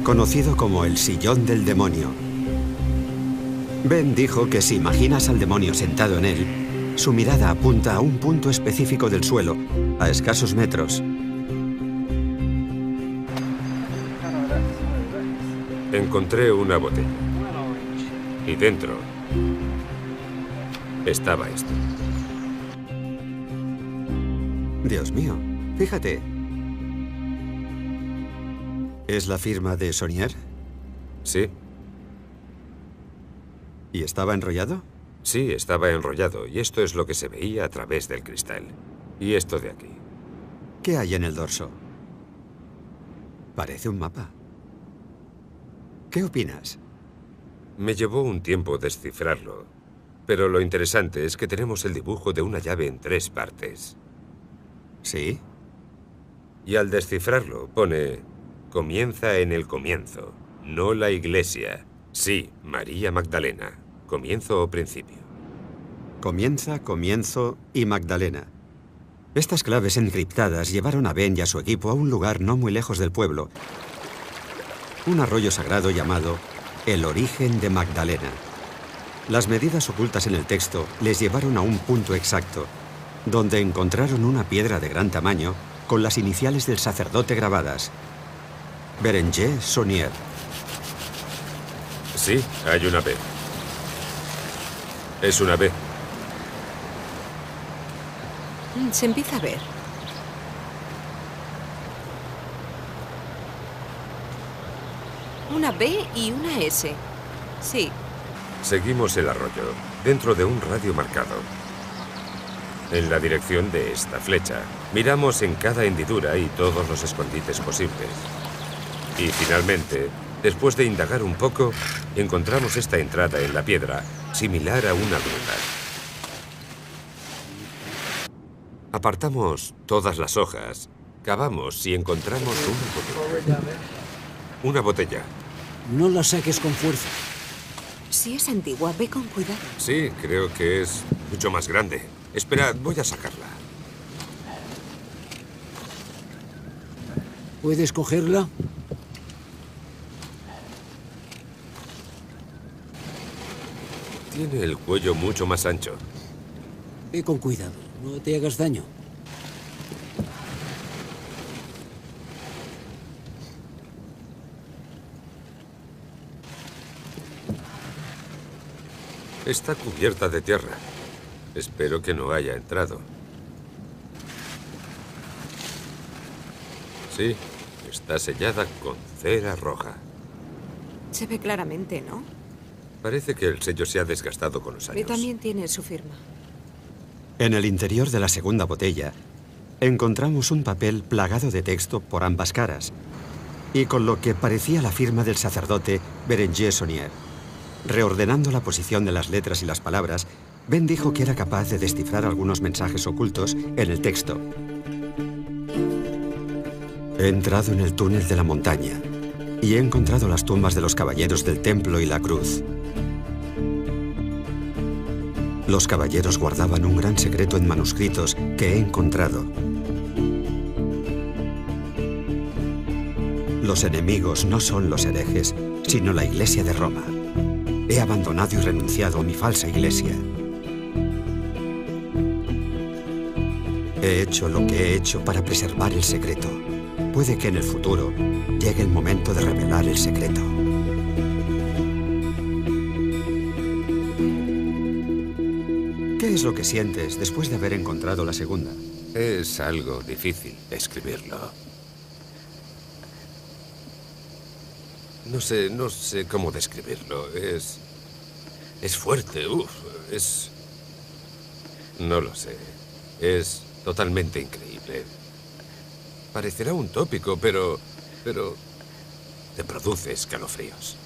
conocido como el Sillón del Demonio. Ben dijo que si imaginas al demonio sentado en él, su mirada apunta a un punto específico del suelo, a escasos metros. Encontré una botella. Y dentro estaba esto. Dios mío, fíjate. ¿Es la firma de Saunier? Sí. ¿Y estaba enrollado? Sí, estaba enrollado, y esto es lo que se veía a través del cristal. Y esto de aquí. ¿Qué hay en el dorso? Parece un mapa. ¿Qué opinas? Me llevó un tiempo descifrarlo, pero lo interesante es que tenemos el dibujo de una llave en 3 partes. ¿Sí? Y al descifrarlo pone: comienza en el comienzo, no la iglesia. Sí, María Magdalena. Comienzo o principio. Comienza, comienzo y Magdalena. Estas claves encriptadas llevaron a Ben y a su equipo a un lugar no muy lejos del pueblo. Un arroyo sagrado llamado El Origen de Magdalena. Las medidas ocultas en el texto les llevaron a un punto exacto, donde encontraron una piedra de gran tamaño con las iniciales del sacerdote grabadas. Berenger Saunier. Sí, hay una B. Es una B. Se empieza a ver. Una B y una S. Sí. Seguimos el arroyo, dentro de un radio marcado. En la dirección de esta flecha. Miramos en cada hendidura y todos los escondites posibles. Y finalmente, después de indagar un poco, encontramos esta entrada en la piedra, similar a una gruta. Apartamos todas las hojas, cavamos y encontramos una botella. Una botella. No la saques con fuerza. Si es antigua, ve con cuidado. Sí, creo que es mucho más grande. Esperad, voy a sacarla. ¿Puedes cogerla? Tiene el cuello mucho más ancho. Ve con cuidado, no te hagas daño. Está cubierta de tierra. Espero que no haya entrado. Sí, está sellada con cera roja. Se ve claramente, ¿no? Parece que el sello se ha desgastado con los Y años. también tiene su firma. En el interior de la segunda botella, encontramos un papel plagado de texto por ambas caras y con lo que parecía la firma del sacerdote Berenguer Saunier. Reordenando la posición de las letras y las palabras, Ben dijo que era capaz de descifrar algunos mensajes ocultos en el texto. He entrado en el túnel de la montaña y he encontrado las tumbas de los caballeros del templo y la cruz. Los caballeros guardaban un gran secreto en manuscritos que he encontrado. Los enemigos no son los herejes, sino la Iglesia de Roma. He abandonado y renunciado a mi falsa iglesia. He hecho lo que he hecho para preservar el secreto. Puede que en el futuro llegue el momento de revelar el secreto. ¿Qué es lo que sientes después de haber encontrado la segunda? Es algo difícil describirlo. No sé cómo describirlo. Es fuerte, no lo sé. Es totalmente increíble. Parecerá un tópico, pero te produce escalofríos.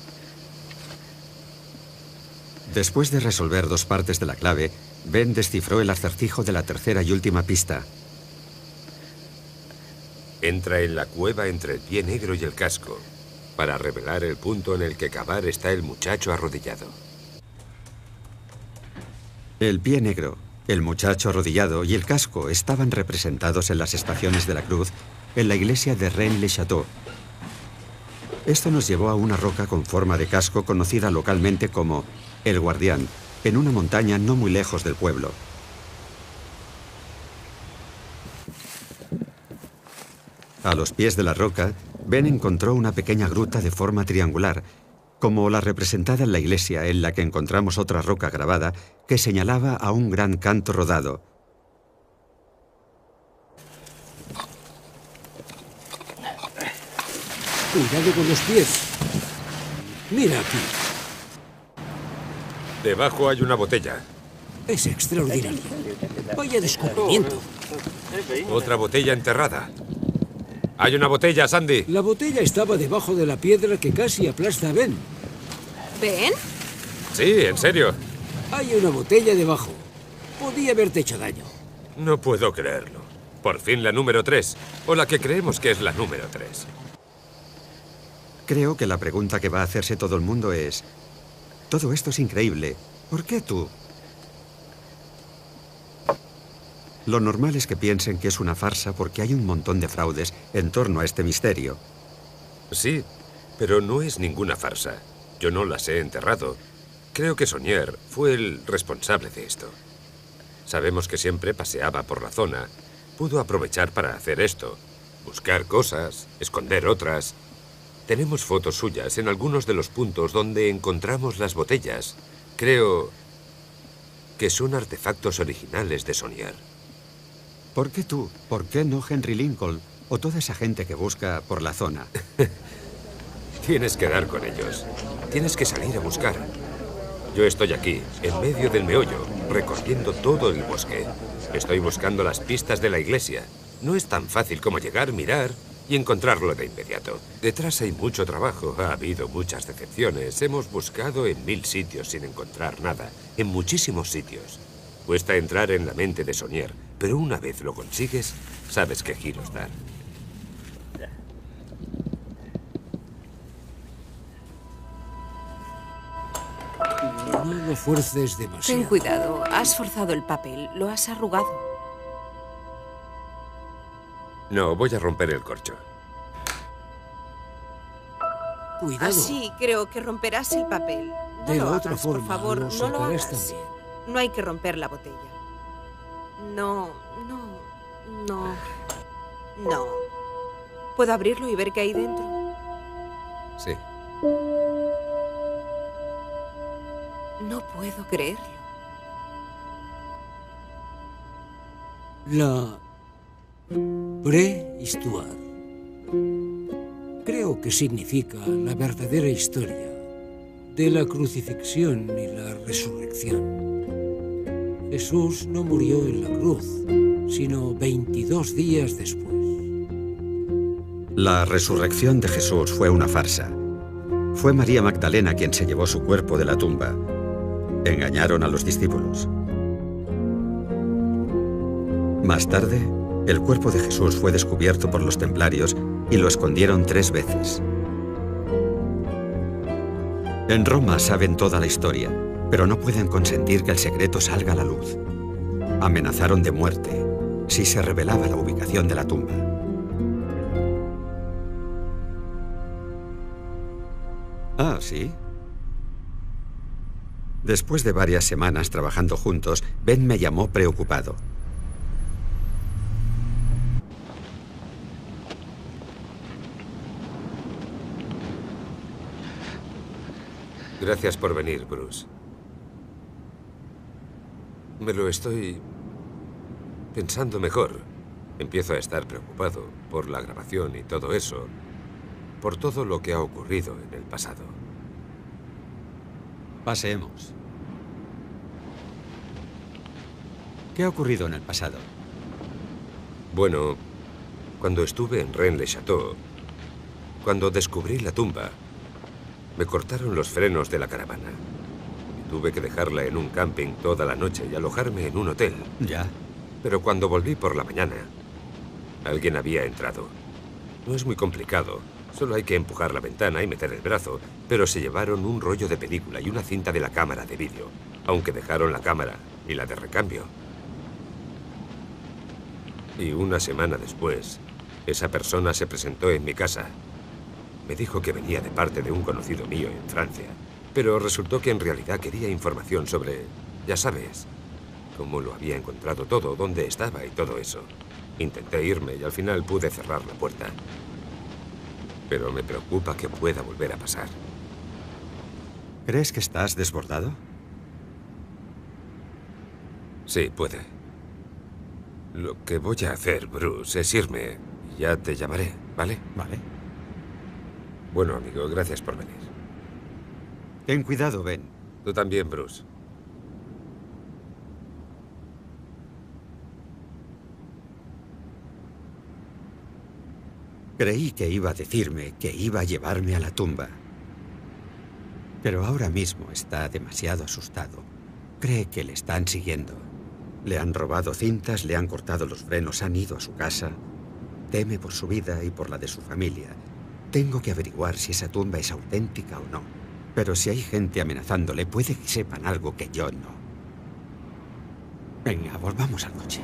Después de resolver dos partes de la clave, Ben descifró el acertijo de la tercera y última pista. Entra en la cueva entre el pie negro y el casco para revelar el punto en el que cavar está el muchacho arrodillado. El pie negro, el muchacho arrodillado y el casco estaban representados en las estaciones de la cruz en la iglesia de Rennes-le-Château. Esto nos llevó a una roca con forma de casco conocida localmente como El Guardián, en una montaña no muy lejos del pueblo. A los pies de la roca, Ben encontró una pequeña gruta de forma triangular, como la representada en la iglesia, en la que encontramos otra roca grabada que señalaba a un gran canto rodado. Cuidado con los pies. Mira aquí. Debajo hay una botella. Es extraordinario. Vaya descubrimiento. Otra botella enterrada. Hay una botella, Sandy. La botella estaba debajo de la piedra que casi aplasta a Ben. ¿Ben? Sí, en serio. Hay una botella debajo. Podía haberte hecho daño. No puedo creerlo. Por fin la número 3. O la que creemos que es la número 3. Creo que la pregunta que va a hacerse todo el mundo es... Todo esto es increíble. ¿Por qué tú? Lo normal es que piensen que es una farsa porque hay un montón de fraudes en torno a este misterio. Sí, pero no es ninguna farsa. Yo no las he enterrado. Creo que Saunier fue el responsable de esto. Sabemos que siempre paseaba por la zona. Pudo aprovechar para hacer esto. Buscar cosas, esconder otras. Tenemos fotos suyas en algunos de los puntos donde encontramos las botellas. Creo que son artefactos originales de Saunier. ¿Por qué tú? ¿Por qué no Henry Lincoln o toda esa gente que busca por la zona? Tienes que dar con ellos. Tienes que salir a buscar. Yo estoy aquí, en medio del meollo, recorriendo todo el bosque. Estoy buscando las pistas de la iglesia. No es tan fácil como llegar, mirar y encontrarlo de inmediato. Detrás hay mucho trabajo, ha habido muchas decepciones. Hemos buscado en 1000 sitios sin encontrar nada, en muchísimos sitios. Cuesta entrar en la mente de Saunier, pero una vez lo consigues, sabes qué giros dar. No lo fuerces demasiado. Ten cuidado, has forzado el papel, lo has arrugado. No, voy a romper el corcho. Cuidado. Así creo que romperás el papel. No De lo la hagas, otra forma, por favor, lo no lo sacarás hagas. también. No hay que romper la botella. No. ¿Puedo abrirlo y ver qué hay dentro? Sí. No puedo creerlo. La prehistoire. Creo que significa la verdadera historia de la crucifixión y la resurrección. Jesús no murió en la cruz, sino 22 días después. La resurrección de Jesús fue una farsa. Fue María Magdalena quien se llevó su cuerpo de la tumba. Engañaron a los discípulos. Más tarde, el cuerpo de Jesús fue descubierto por los templarios y lo escondieron 3 veces. En Roma saben toda la historia, pero no pueden consentir que el secreto salga a la luz. Amenazaron de muerte si se revelaba la ubicación de la tumba. Ah, ¿sí? Después de varias semanas trabajando juntos, Ben me llamó preocupado. Gracias por venir, Bruce. Me lo estoy pensando mejor. Empiezo a estar preocupado por la grabación y todo eso, por todo lo que ha ocurrido en el pasado. Paseemos. ¿Qué ha ocurrido en el pasado? Bueno, cuando estuve en Rennes-le-Château, cuando descubrí la tumba, me cortaron los frenos de la caravana. Y tuve que dejarla en un camping toda la noche y alojarme en un hotel. Ya. Pero cuando volví por la mañana, alguien había entrado. No es muy complicado. Solo hay que empujar la ventana y meter el brazo. Pero se llevaron un rollo de película y una cinta de la cámara de vídeo. Aunque dejaron la cámara y la de recambio. Y una semana después, esa persona se presentó en mi casa. Me dijo que venía de parte de un conocido mío en Francia, pero resultó que en realidad quería información sobre, ya sabes, cómo lo había encontrado todo, dónde estaba y todo eso. Intenté irme y al final pude cerrar la puerta. Pero me preocupa que pueda volver a pasar. ¿Crees que estás desbordado? Sí, puede. Lo que voy a hacer, Bruce, es irme. Ya te llamaré, ¿vale? Vale. Bueno, amigo, gracias por venir. Ten cuidado, Ben. Tú también, Bruce. Creí que iba a decirme que iba a llevarme a la tumba. Pero ahora mismo está demasiado asustado. Cree que le están siguiendo. Le han robado cintas, le han cortado los frenos, han ido a su casa. Teme por su vida y por la de su familia. Tengo que averiguar si esa tumba es auténtica o no. Pero si hay gente amenazándole, puede que sepan algo que yo no. Venga, volvamos al coche.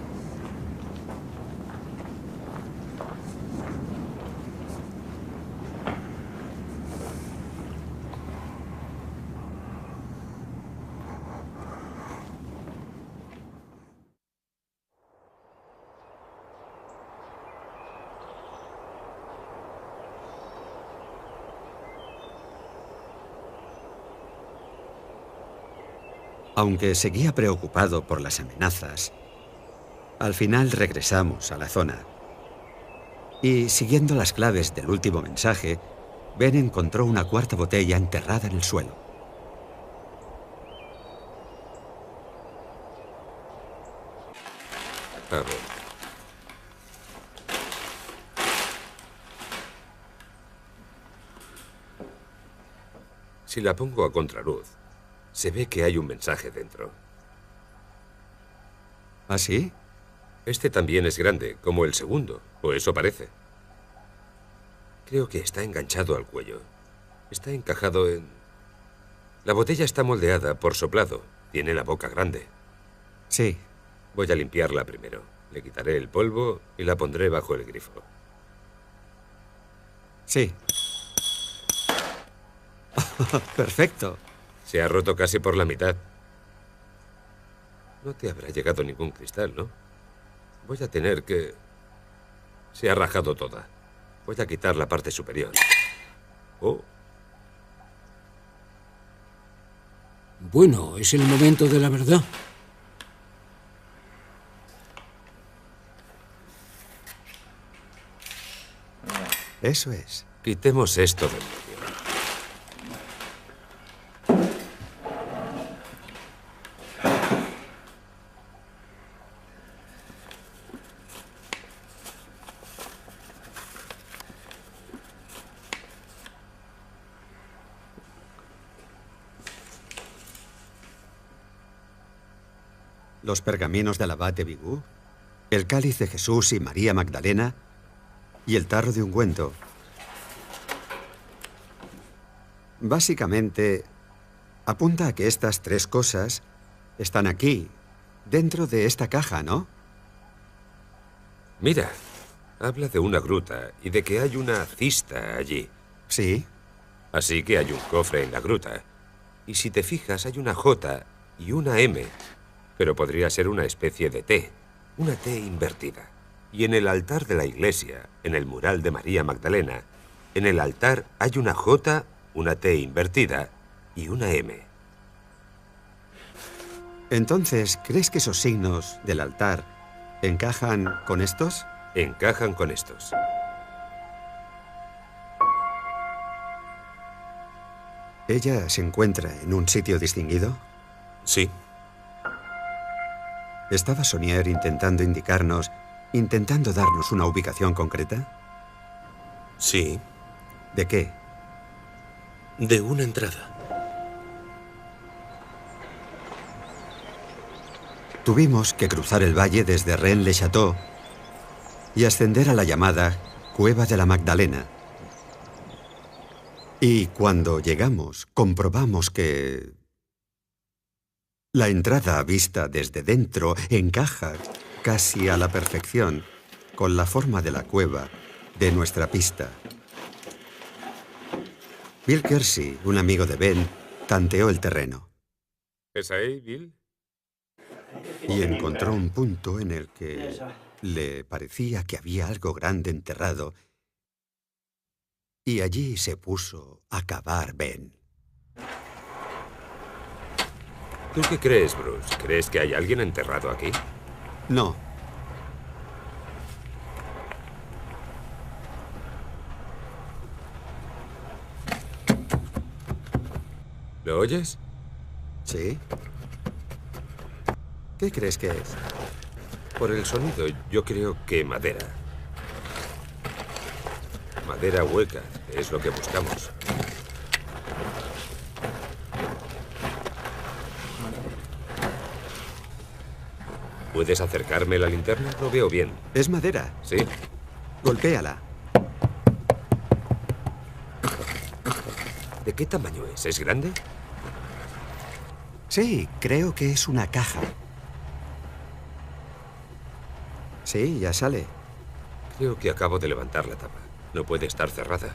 Aunque seguía preocupado por las amenazas, al final regresamos a la zona. Y siguiendo las claves del último mensaje, Ben encontró una cuarta botella enterrada en el suelo. A ver. Si la pongo a contraluz, se ve que hay un mensaje dentro. ¿Ah, sí? Este también es grande, como el segundo, o eso parece. Creo que está enganchado al cuello. Está encajado en... La botella está moldeada por soplado. Tiene la boca grande. Sí. Voy a limpiarla primero. Le quitaré el polvo y la pondré bajo el grifo. Sí. Perfecto. Se ha roto casi por la mitad. No te habrá llegado ningún cristal, ¿no? Voy a tener que... Se ha rajado toda. Voy a quitar la parte superior. Oh. Bueno, es el momento de la verdad. Eso es. Quitemos esto del medio. Los pergaminos del abad de Bigú, el cáliz de Jesús y María Magdalena y el tarro de ungüento. Básicamente, apunta a que estas tres cosas están aquí, dentro de esta caja, ¿no? Mira, habla de una gruta y de que hay una cista allí. Sí. Así que hay un cofre en la gruta. Y si te fijas, hay una J y una M. Pero podría ser una especie de T, una T invertida. Y en el altar de la iglesia, en el mural de María Magdalena, en el altar hay una J, una T invertida y una M. Entonces, ¿crees que esos signos del altar encajan con estos? Encajan con estos. ¿Ella se encuentra en un sitio distinguido? Sí. ¿Estaba Saunier intentando indicarnos, intentando darnos una ubicación concreta? Sí. ¿De qué? De una entrada. Tuvimos que cruzar el valle desde Rennes-le-Château y ascender a la llamada Cueva de la Magdalena. Y cuando llegamos, comprobamos que la entrada vista desde dentro encaja casi a la perfección con la forma de la cueva de nuestra pista. Bill Kersey, un amigo de Ben, tanteó el terreno. ¿Es ahí, Bill? Y encontró un punto en el que le parecía que había algo grande enterrado. Y allí se puso a cavar Ben. ¿Tú qué crees, Bruce? ¿Crees que hay alguien enterrado aquí? No. ¿Lo oyes? Sí. ¿Qué crees que es? Por el sonido, yo creo que madera. Madera hueca, es lo que buscamos. ¿Puedes acercarme la linterna? Lo veo bien. Es madera. Sí. Golpéala. ¿De qué tamaño es? ¿Es grande? Sí, creo que es una caja. Sí, ya sale. Creo que acabo de levantar la tapa. No puede estar cerrada.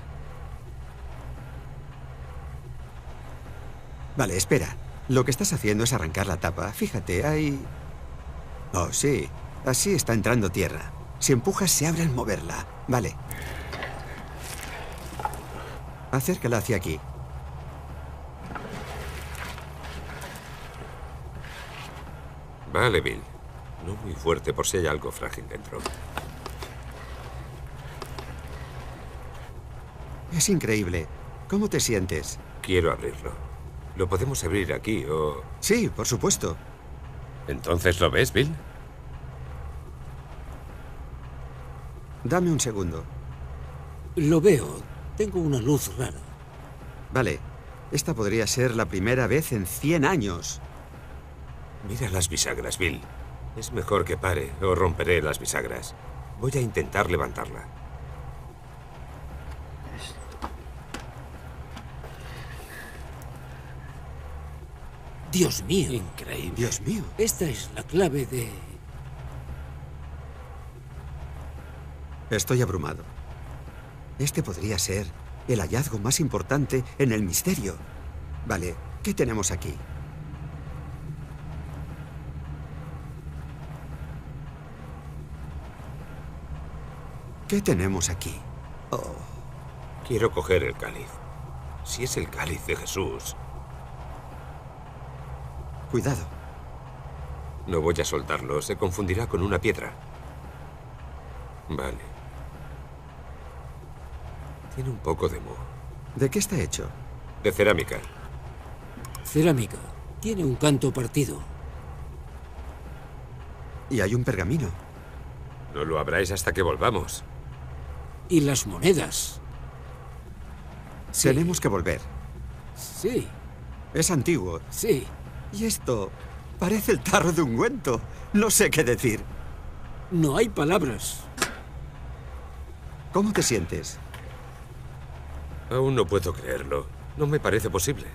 Vale, espera. Lo que estás haciendo es arrancar la tapa. Fíjate, hay... Oh, sí. Así está entrando tierra. Si empujas, se abre al moverla. Vale. Acércala hacia aquí. Vale, Bill. No muy fuerte por si hay algo frágil dentro. Es increíble. ¿Cómo te sientes? Quiero abrirlo. ¿Lo podemos abrir aquí o...? Sí, por supuesto. ¿Entonces lo ves, Bill? Dame un segundo. Lo veo. Tengo una luz rara. Vale. Esta podría ser la primera vez en 100 años. Mira las bisagras, Bill. Es mejor que pare o romperé las bisagras. Voy a intentar levantarla. Dios mío. Increíble. Dios mío. Esta es la clave de... Estoy abrumado. Este podría ser El hallazgo más importante en el misterio. Vale, ¿qué tenemos aquí? ¿Qué tenemos aquí? Oh. Quiero coger el cáliz. Si es el cáliz de Jesús... Cuidado. No voy a soltarlo, se confundirá con una piedra. Vale. Tiene un poco de moho. ¿De qué está hecho? De cerámica. Cerámica. Tiene un canto partido. Y hay un pergamino. No lo abráis hasta que volvamos. Y las monedas. Sí. Tenemos que volver. Sí. Es antiguo. Sí. Y esto parece el tarro de ungüento. No sé qué decir. No hay palabras. ¿Cómo te sientes? Aún no puedo creerlo. No me parece posible.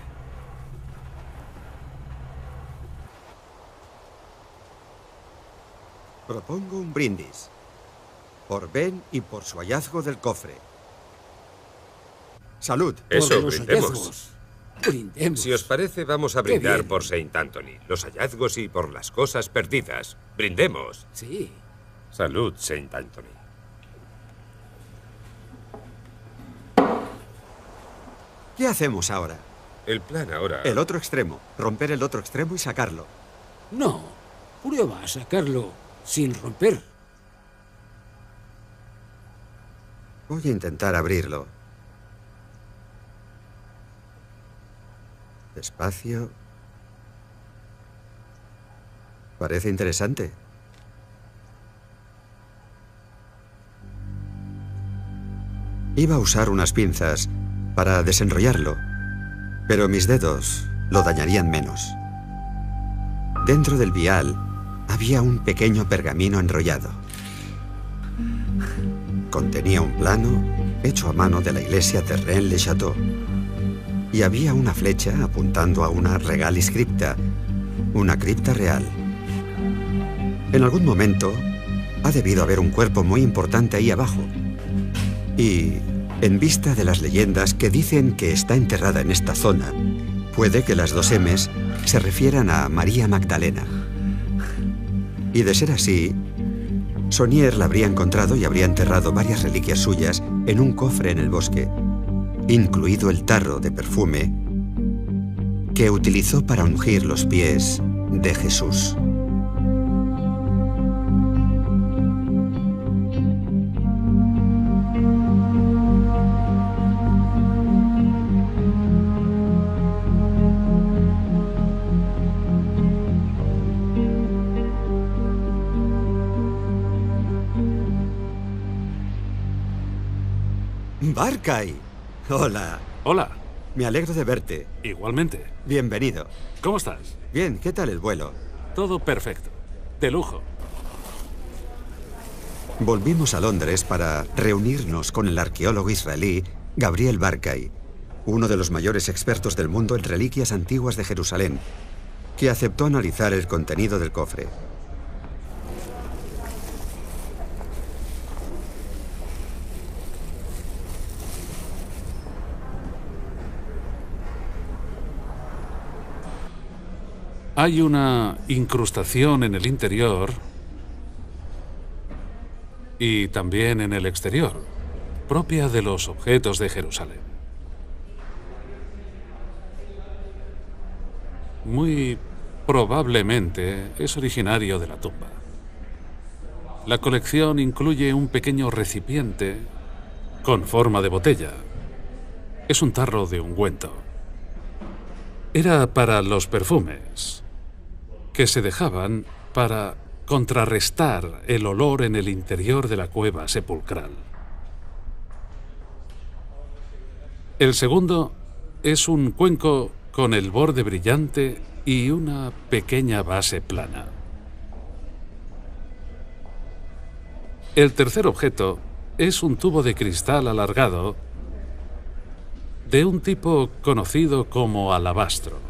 Propongo un brindis. Por Ben y por su hallazgo del cofre. ¡Salud! Eso, brindemos. Brindemos. Si os parece, vamos a brindar por Saint Anthony, los hallazgos y por las cosas perdidas. ¡Brindemos! Sí. Salud, Saint Anthony. ¿Qué hacemos ahora? El plan ahora... El otro extremo. Romper el otro extremo y sacarlo. No. Prueba a sacarlo sin romper. Voy a intentar abrirlo. Despacio. Parece interesante. Iba a usar unas pinzas para desenrollarlo, pero mis dedos lo dañarían menos. Dentro del vial había un pequeño pergamino enrollado. Contenía un plano hecho a mano de la iglesia de Rennes-le-Château y había una flecha apuntando a una regalis cripta, una cripta real. En algún momento ha debido haber un cuerpo muy importante ahí abajo. Y, en vista de las leyendas que dicen que está enterrada en esta zona, puede que las dos M's se refieran a María Magdalena. Y de ser así, Saunier la habría encontrado y habría enterrado varias reliquias suyas en un cofre en el bosque, incluido el tarro de perfume que utilizó para ungir los pies de Jesús. Barkay. Hola. Hola. Me alegro de verte. Igualmente. Bienvenido. ¿Cómo estás? Bien, ¿qué tal el vuelo? Todo perfecto. De lujo. Volvimos a Londres para reunirnos con el arqueólogo israelí Gabriel Barkay, uno de los mayores expertos del mundo en reliquias antiguas de Jerusalén, que aceptó analizar el contenido del cofre. Hay una incrustación en el interior y también en el exterior, propia de los objetos de Jerusalén. Muy probablemente es originario de la tumba. La colección incluye un pequeño recipiente con forma de botella. Es un tarro de ungüento. Era para los perfumes que se dejaban para contrarrestar el olor en el interior de la cueva sepulcral. El segundo es un cuenco con el borde brillante y una pequeña base plana. El tercer objeto es un tubo de cristal alargado de un tipo conocido como alabastro.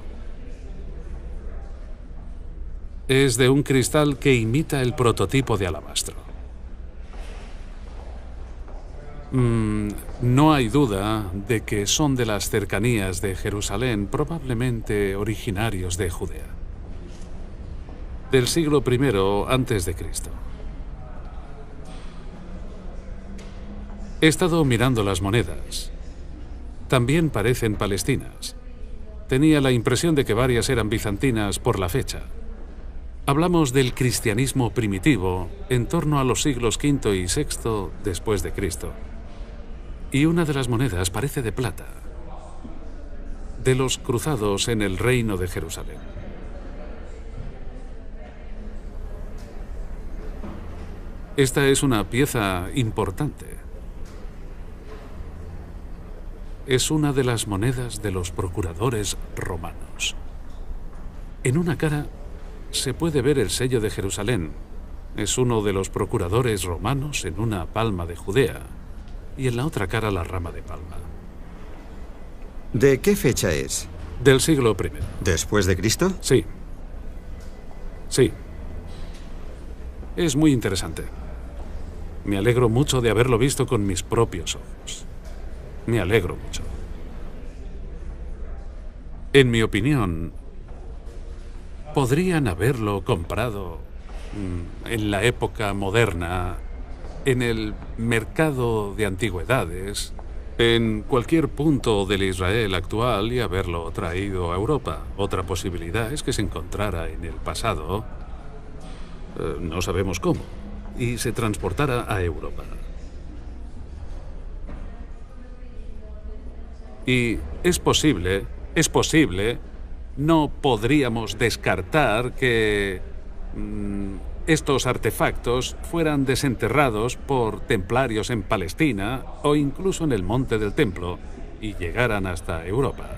Es de un cristal que imita el prototipo de alabastro. No hay duda de que son de las cercanías de Jerusalén, probablemente originarios de Judea, del siglo I antes de Cristo. He estado mirando las monedas. También parecen palestinas. Tenía la impresión de que varias eran bizantinas por la fecha. Hablamos del cristianismo primitivo en torno a los siglos V y VI después de Cristo. Y una de las monedas parece de plata, de los cruzados en el reino de Jerusalén. Esta es una pieza importante. Es una de las monedas de los procuradores romanos. En una cara se puede ver el sello de Jerusalén. Es uno de los procuradores romanos en una palma de Judea. Y en la otra cara la rama de palma. ¿De qué fecha es? Del siglo I. ¿Después de Cristo? Sí. Sí. Es muy interesante. Me alegro mucho de haberlo visto con mis propios ojos. Me alegro mucho. En mi opinión, podrían haberlo comprado en la época moderna, en el mercado de antigüedades, en cualquier punto del Israel actual y haberlo traído a Europa. Otra posibilidad es que se encontrara en el pasado, no sabemos cómo, y se transportara a Europa. Y es posible, no podríamos descartar que estos artefactos fueran desenterrados por templarios en Palestina o incluso en el monte del templo y llegaran hasta Europa.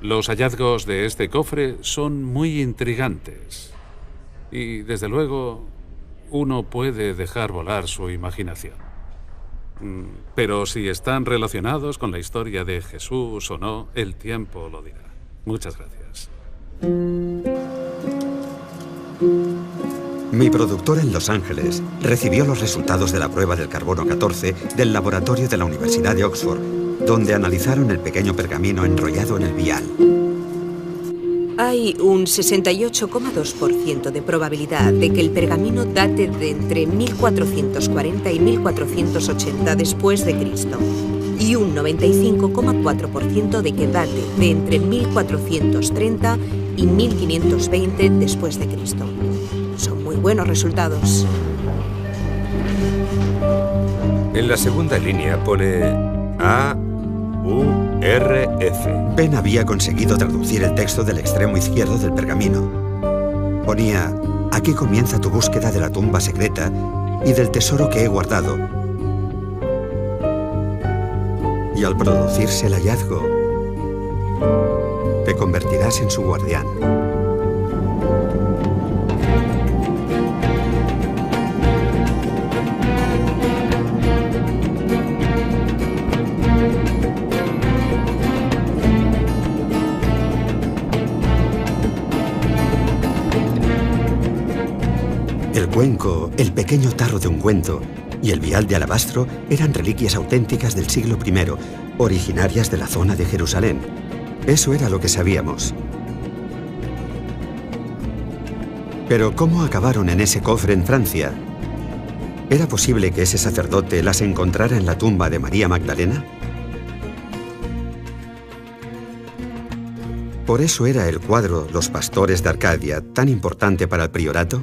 Los hallazgos de este cofre son muy intrigantes y, desde luego, uno puede dejar volar su imaginación. Pero si están relacionados con la historia de Jesús o no, el tiempo lo dirá. Muchas gracias. Mi productor en Los Ángeles recibió los resultados de la prueba del carbono 14 del laboratorio de la Universidad de Oxford, donde analizaron el pequeño pergamino enrollado en el vial. Hay un 68,2% de probabilidad de que el pergamino date de entre 1440 y 1480 después de Cristo y un 95,4% de que date de entre 1430 y 1520 después de Cristo. Son muy buenos resultados. En la segunda línea pone A-U-R-F. Ben había conseguido traducir el texto del extremo izquierdo del pergamino. Ponía: aquí comienza tu búsqueda de la tumba secreta y del tesoro que he guardado. Y al producirse el hallazgo, te convertirás en su guardián. El cuenco, el pequeño tarro de ungüento y el vial de alabastro eran reliquias auténticas del siglo I, originarias de la zona de Jerusalén. Eso era lo que sabíamos. Pero ¿cómo acabaron en ese cofre en Francia? ¿Era posible que ese sacerdote las encontrara en la tumba de María Magdalena? ¿Por eso era el cuadro Los Pastores de Arcadia tan importante para el priorato?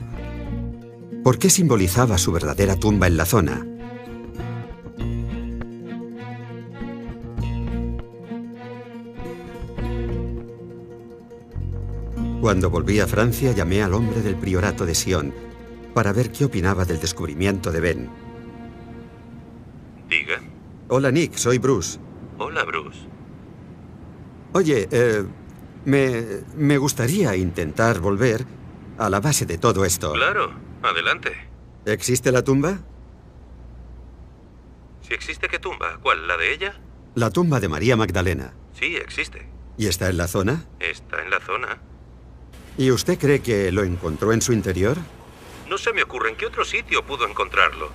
¿Por qué simbolizaba su verdadera tumba en la zona? Cuando volví a Francia, llamé al hombre del priorato de Sion para ver qué opinaba del descubrimiento de Ben. Diga. Hola, Nick, soy Bruce. Hola, Bruce. Oye, me gustaría intentar volver a la base de todo esto. Claro, adelante. ¿Existe la tumba? Si existe, ¿qué tumba? ¿Cuál? ¿La de ella? La tumba de María Magdalena. Sí, existe. ¿Y está en la zona? Está en la zona. ¿Y usted cree que lo encontró en su interior? No se me ocurre en qué otro sitio pudo encontrarlo.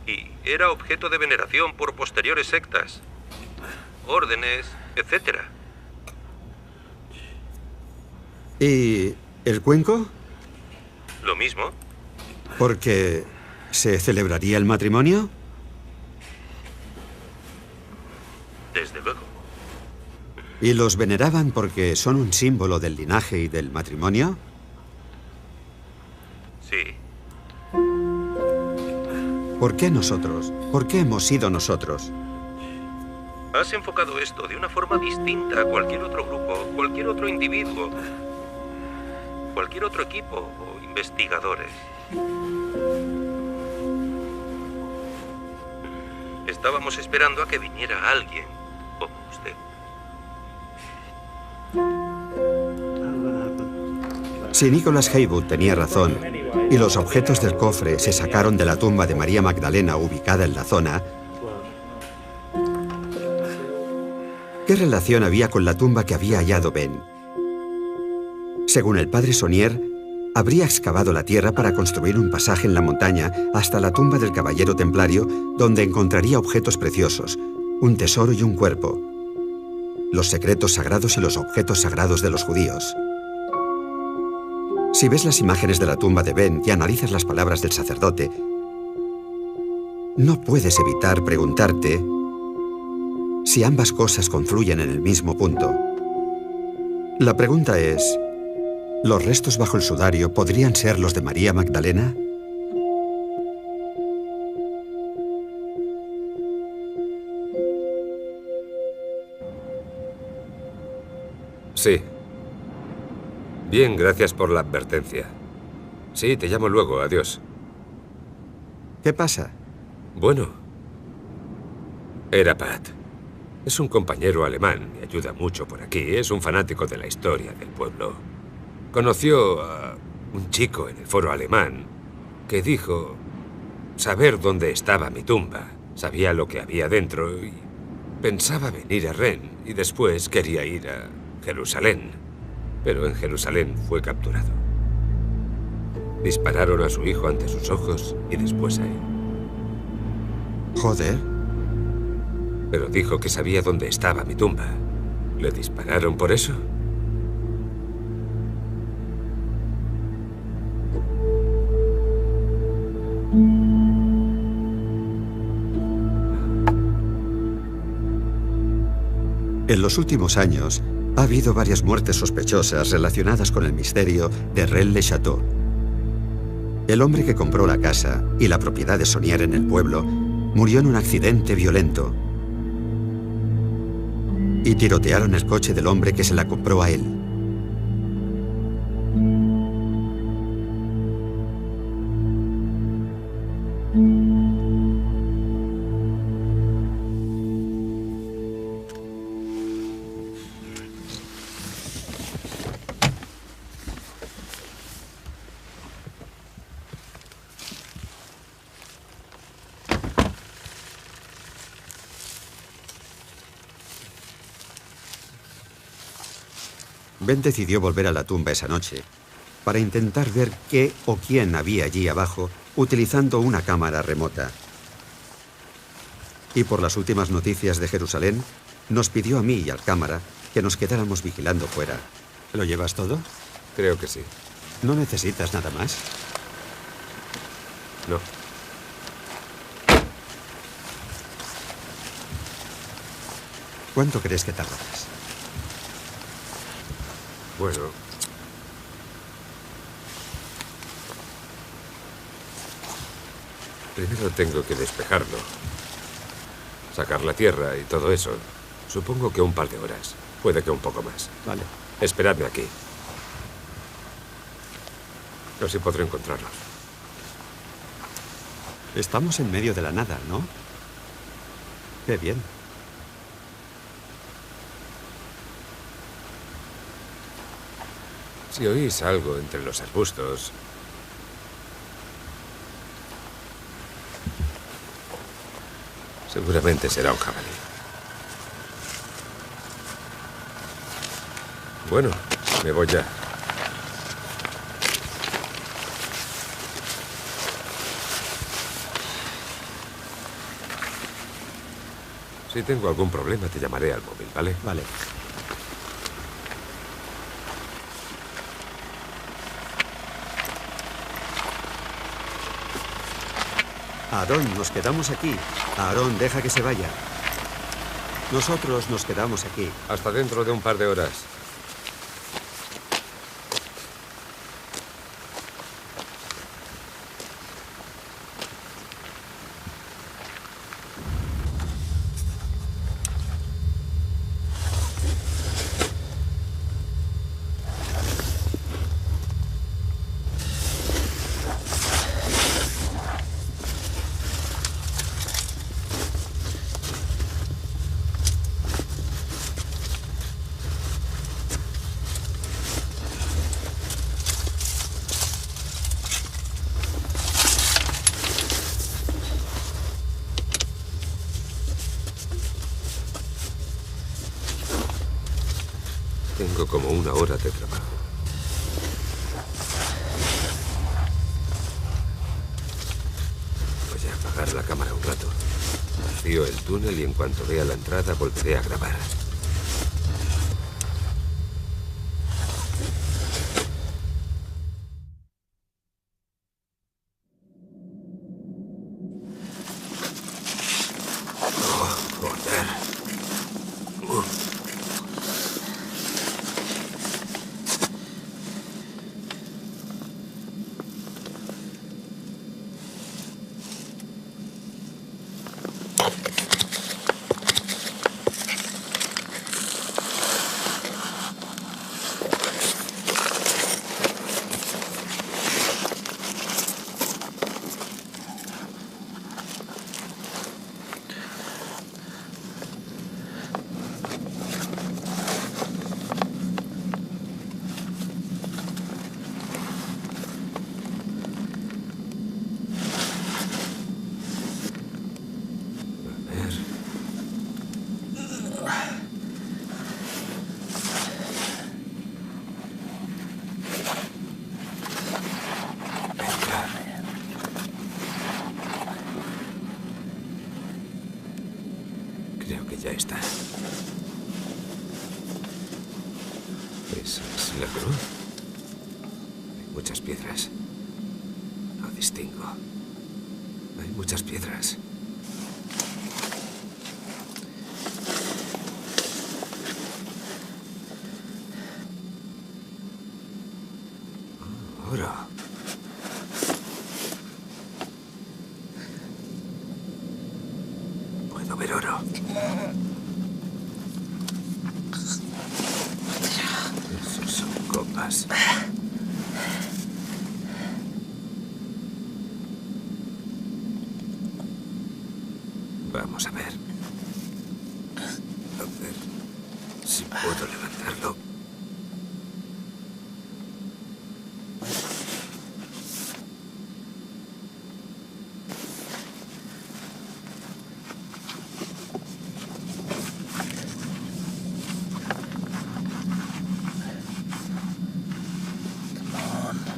Y era objeto de veneración por posteriores sectas, órdenes, etc. ¿Y el cuenco? Lo mismo. ¿Porque se celebraría el matrimonio? Desde luego. ¿Y los veneraban porque son un símbolo del linaje y del matrimonio? Sí. ¿Por qué nosotros? ¿Por qué hemos sido nosotros? Has enfocado esto de una forma distinta a cualquier otro grupo, cualquier otro individuo, cualquier otro equipo o investigadores. Estábamos esperando a que viniera alguien como usted. Si Nicholas Haywood tenía razón y los objetos del cofre se sacaron de la tumba de María Magdalena ubicada en la zona, ¿qué relación había con la tumba que había hallado Ben? Según el padre Saunier, habría excavado la tierra para construir un pasaje en la montaña hasta la tumba del caballero templario, donde encontraría objetos preciosos, un tesoro y un cuerpo, los secretos sagrados y los objetos sagrados de los judíos. Si ves las imágenes de la tumba de Ben y analizas las palabras del sacerdote, no puedes evitar preguntarte si ambas cosas confluyen en el mismo punto. La pregunta es, ¿los restos bajo el sudario podrían ser los de María Magdalena? Sí. Bien, gracias por la advertencia. Sí, te llamo luego. Adiós. ¿Qué pasa? Bueno. Era Pat. Es un compañero alemán. Me ayuda mucho por aquí. Es un fanático de la historia del pueblo. Conoció a un chico en el foro alemán que dijo saber dónde estaba mi tumba. Sabía lo que había dentro y pensaba venir a Rennes y después quería ir a Jerusalén. Pero en Jerusalén fue capturado. Dispararon a su hijo ante sus ojos y después a él. Joder. Pero dijo que sabía dónde estaba mi tumba. ¿Le dispararon por eso? En los últimos años, ha habido varias muertes sospechosas relacionadas con el misterio de Rennes-le-Château. El hombre que compró la casa y la propiedad de Saunier en el pueblo murió en un accidente violento. Y tirotearon el coche del hombre que se la compró a él. Ben decidió volver a la tumba esa noche para intentar ver qué o quién había allí abajo utilizando una cámara remota. Y por las últimas noticias de Jerusalén, nos pidió a mí y al cámara que nos quedáramos vigilando fuera. ¿Lo llevas todo? Creo que sí. ¿No necesitas nada más? No. ¿Cuánto crees que tardarás? Bueno. Primero tengo que despejarlo. Sacar la tierra y todo eso. Supongo que un par de horas. Puede que un poco más. Vale. Esperadme aquí. Así podré encontrarlos. Estamos en medio de la nada, ¿no? Qué bien. Si oís algo entre los arbustos, seguramente será un jabalí. Bueno, me voy ya. Si tengo algún problema, te llamaré al móvil, ¿vale? Vale. Aarón, nos quedamos aquí. Aarón, deja que se vaya. Nosotros nos quedamos aquí. Hasta dentro de un par de horas. Tengo como una hora de trabajo. Voy a apagar la cámara un rato. Vacío el túnel y en cuanto vea la entrada volveré a grabar. Creo que ya está. ¿Esa es la cruz? Hay muchas piedras. No distingo. Hay muchas piedras. Oh, oro. Puedo ver oro. Esos son copas. Vamos a ver. A ver si puedo levantarlo.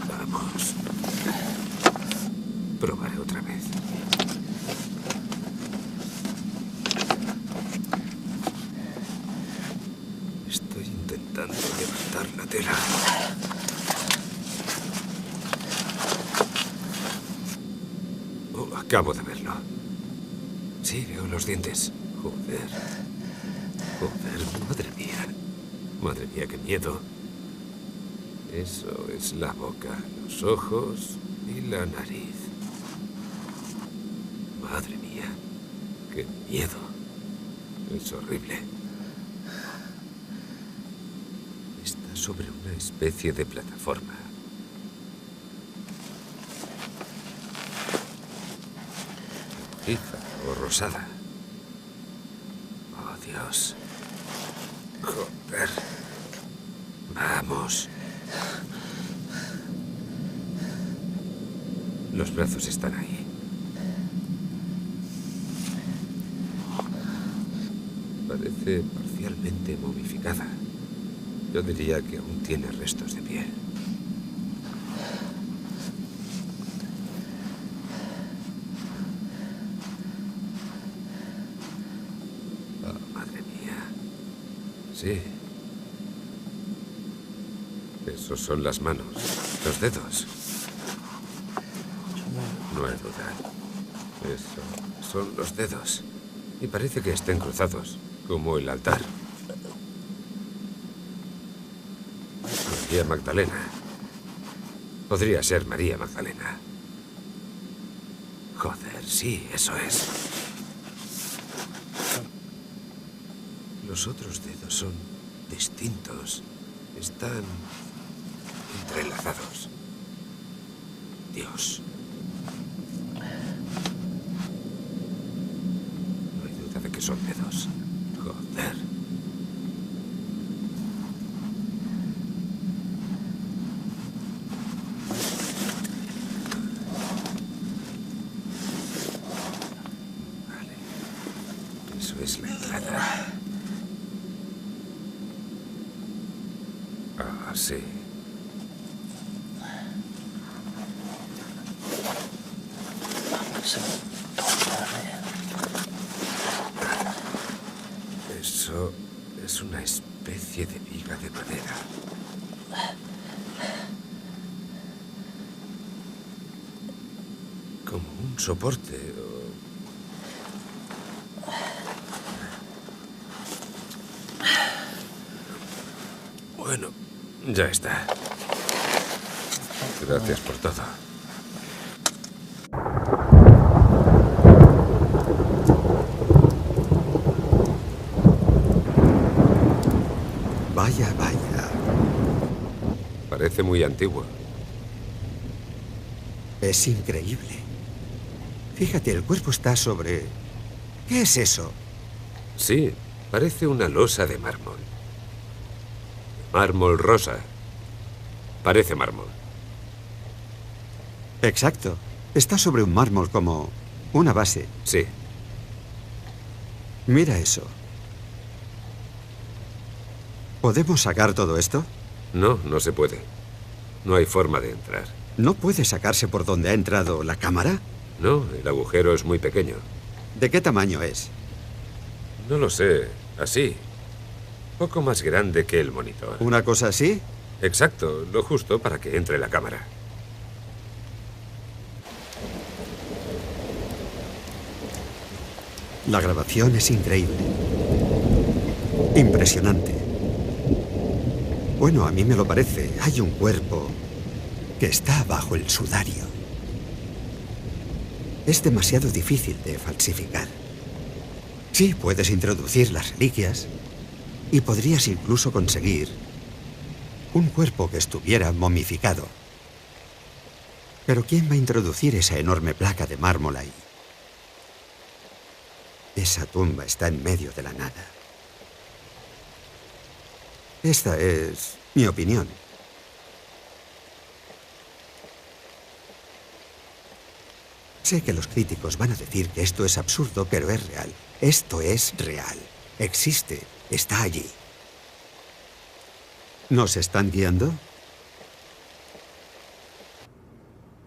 Vamos. Probaré otra vez. Estoy intentando levantar la tela. Oh, acabo de verlo. Sí, veo los dientes. Joder. Joder, madre mía. Madre mía, qué miedo. Eso es la boca, los ojos y la nariz. Madre mía, qué miedo. Es horrible. Está sobre una especie de plataforma. Rojiza o rosada. Oh, Dios. Joder. Vamos. Los brazos están ahí. Parece parcialmente momificada. Yo diría que aún tiene restos de piel. Sí. Esos son las manos, los dedos. No hay duda. Eso son los dedos. Y parece que estén cruzados, como el altar. María Magdalena. Podría ser María Magdalena. Joder, sí, eso es. Los otros dedos son distintos. Están entrelazados. Dios. No hay duda de que son dedos. Joder. Vale. Eso es la entrada. Ah, sí. Eso es una especie de viga de madera. Como un soporte Bueno, ya está. Gracias por todo. Vaya, vaya. Parece muy antiguo. Es increíble. Fíjate, el cuerpo está sobre... ¿Qué es eso? Sí, parece una losa de mármol. Mármol rosa. Parece mármol. Exacto. Está sobre un mármol como una base. Sí. Mira eso. ¿Podemos sacar todo esto? No, no se puede. No hay forma de entrar. ¿No puede sacarse por donde ha entrado la cámara? No, el agujero es muy pequeño. ¿De qué tamaño es? No lo sé. Así. Poco más grande que el monitor. ¿Una cosa así? Exacto, lo justo para que entre la cámara. La grabación es increíble. Impresionante. Bueno, a mí me lo parece. Hay un cuerpo que está bajo el sudario. Es demasiado difícil de falsificar. Sí, puedes introducir las reliquias y podrías incluso conseguir un cuerpo que estuviera momificado. Pero ¿quién va a introducir esa enorme placa de mármol ahí? Esa tumba está en medio de la nada. Esta es mi opinión. Sé que los críticos van a decir que esto es absurdo, pero es real. Esto es real. Existe. Está allí. ¿Nos están guiando?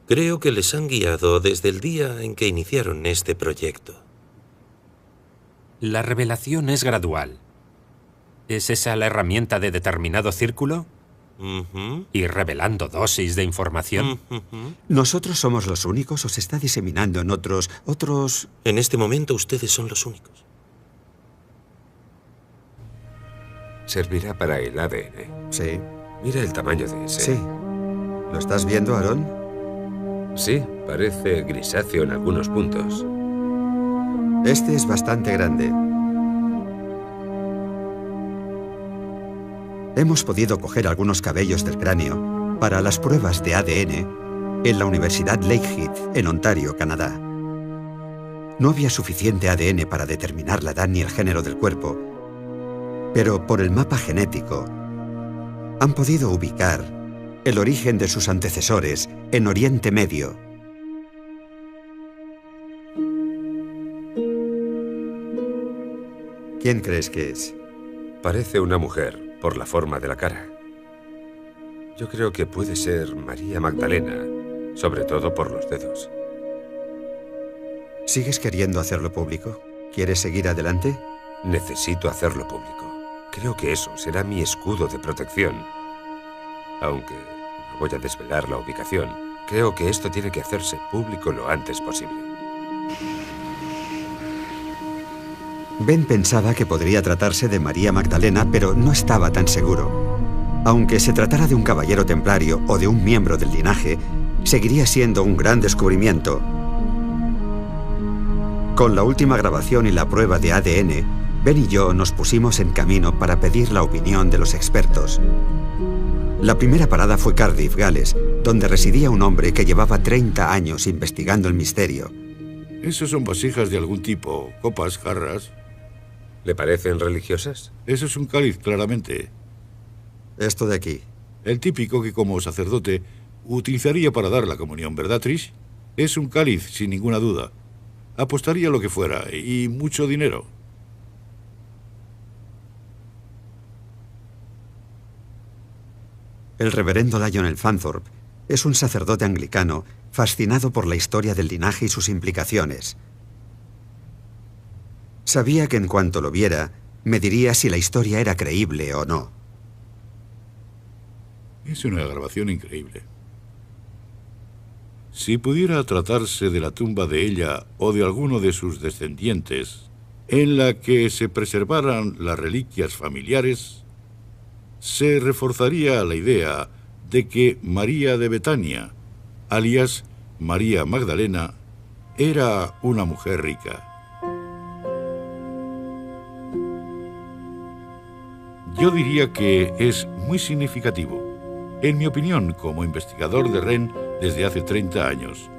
Creo que les han guiado desde el día en que iniciaron este proyecto. La revelación es gradual. ¿Es esa la herramienta de determinado círculo? ¿Ir revelando dosis de información? ¿Nosotros somos los únicos o se está diseminando en otros...? En este momento ustedes son los únicos. Servirá para el ADN. Sí. Mira el tamaño de ese. Sí. ¿Lo estás viendo, Aarón? Sí, parece grisáceo en algunos puntos. Este es bastante grande. Hemos podido coger algunos cabellos del cráneo para las pruebas de ADN en la Universidad Lakehead, en Ontario, Canadá. No había suficiente ADN para determinar la edad ni el género del cuerpo, pero por el mapa genético han podido ubicar el origen de sus antecesores en Oriente Medio. ¿Quién crees que es? Parece una mujer, por la forma de la cara. Yo creo que puede ser María Magdalena, sobre todo por los dedos. ¿Sigues queriendo hacerlo público? ¿Quieres seguir adelante? Necesito hacerlo público. Creo que eso será mi escudo de protección. Aunque no voy a desvelar la ubicación, creo que esto tiene que hacerse público lo antes posible. Ben pensaba que podría tratarse de María Magdalena, pero no estaba tan seguro. Aunque se tratara de un caballero templario o de un miembro del linaje, seguiría siendo un gran descubrimiento. Con la última grabación y la prueba de ADN, Ben y yo nos pusimos en camino para pedir la opinión de los expertos. La primera parada fue Cardiff, Gales, donde residía un hombre que llevaba 30 años investigando el misterio. Esos son vasijas de algún tipo, copas, jarras. ¿Le parecen religiosas? Eso es un cáliz, claramente. Esto de aquí. El típico que como sacerdote utilizaría para dar la comunión, ¿verdad, Trish? Es un cáliz, sin ninguna duda. Apostaría lo que fuera, y mucho dinero. El reverendo Lionel Fanthorpe es un sacerdote anglicano fascinado por la historia del linaje y sus implicaciones. Sabía que en cuanto lo viera, me diría si la historia era creíble o no. Es una grabación increíble. Si pudiera tratarse de la tumba de ella o de alguno de sus descendientes, en la que se preservaran las reliquias familiares, se reforzaría la idea de que María de Betania, alias María Magdalena, era una mujer rica. Yo diría que es muy significativo. En mi opinión, como investigador de Rennes desde hace 30 años,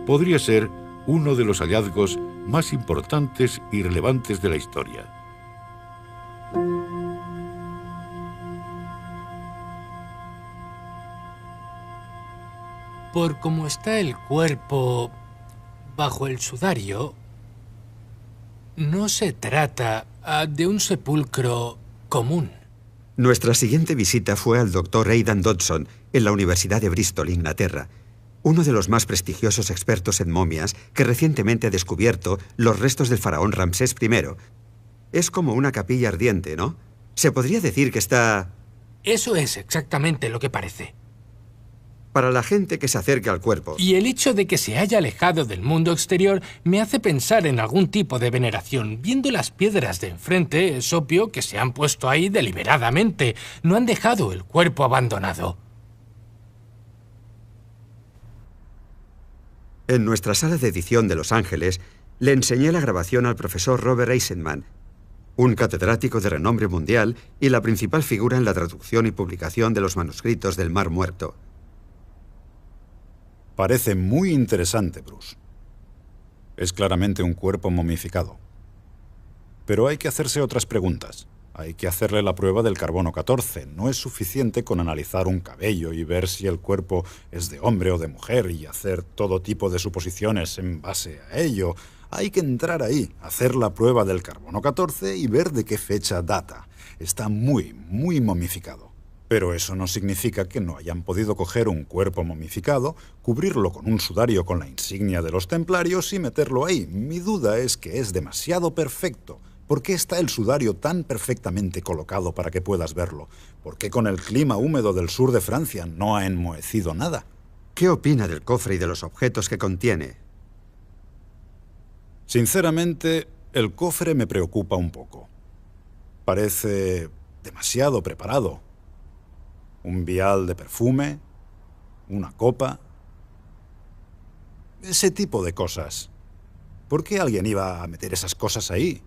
podría ser uno de los hallazgos más importantes y relevantes de la historia. Por cómo está el cuerpo bajo el sudario, no se trata de un sepulcro común. Nuestra siguiente visita fue al Dr. Aidan Dodson en la Universidad de Bristol, Inglaterra, uno de los más prestigiosos expertos en momias que recientemente ha descubierto los restos del faraón Ramsés I. Es como una capilla ardiente, ¿no? Se podría decir que está... Eso es exactamente lo que parece. Para la gente que se acerca al cuerpo. Y el hecho de que se haya alejado del mundo exterior me hace pensar en algún tipo de veneración. Viendo las piedras de enfrente, es obvio que se han puesto ahí deliberadamente. No han dejado el cuerpo abandonado. En nuestra sala de edición de Los Ángeles, le enseñé la grabación al profesor Robert Eisenman, un catedrático de renombre mundial y la principal figura en la traducción y publicación de los manuscritos del Mar Muerto. Parece muy interesante, Bruce. Es claramente un cuerpo momificado. Pero hay que hacerse otras preguntas. Hay que hacerle la prueba del carbono 14. No es suficiente con analizar un cabello y ver si el cuerpo es de hombre o de mujer y hacer todo tipo de suposiciones en base a ello. Hay que entrar ahí, hacer la prueba del carbono 14 y ver de qué fecha data. Está muy momificado. Pero eso no significa que no hayan podido coger un cuerpo momificado, cubrirlo con un sudario con la insignia de los templarios y meterlo ahí. Mi duda es que es demasiado perfecto. ¿Por qué está el sudario tan perfectamente colocado para que puedas verlo? ¿Por qué con el clima húmedo del sur de Francia no ha enmohecido nada? ¿Qué opina del cofre y de los objetos que contiene? Sinceramente, el cofre me preocupa un poco. Parece demasiado preparado. Un vial de perfume, una copa... ese tipo de cosas. ¿Por qué alguien iba a meter esas cosas ahí?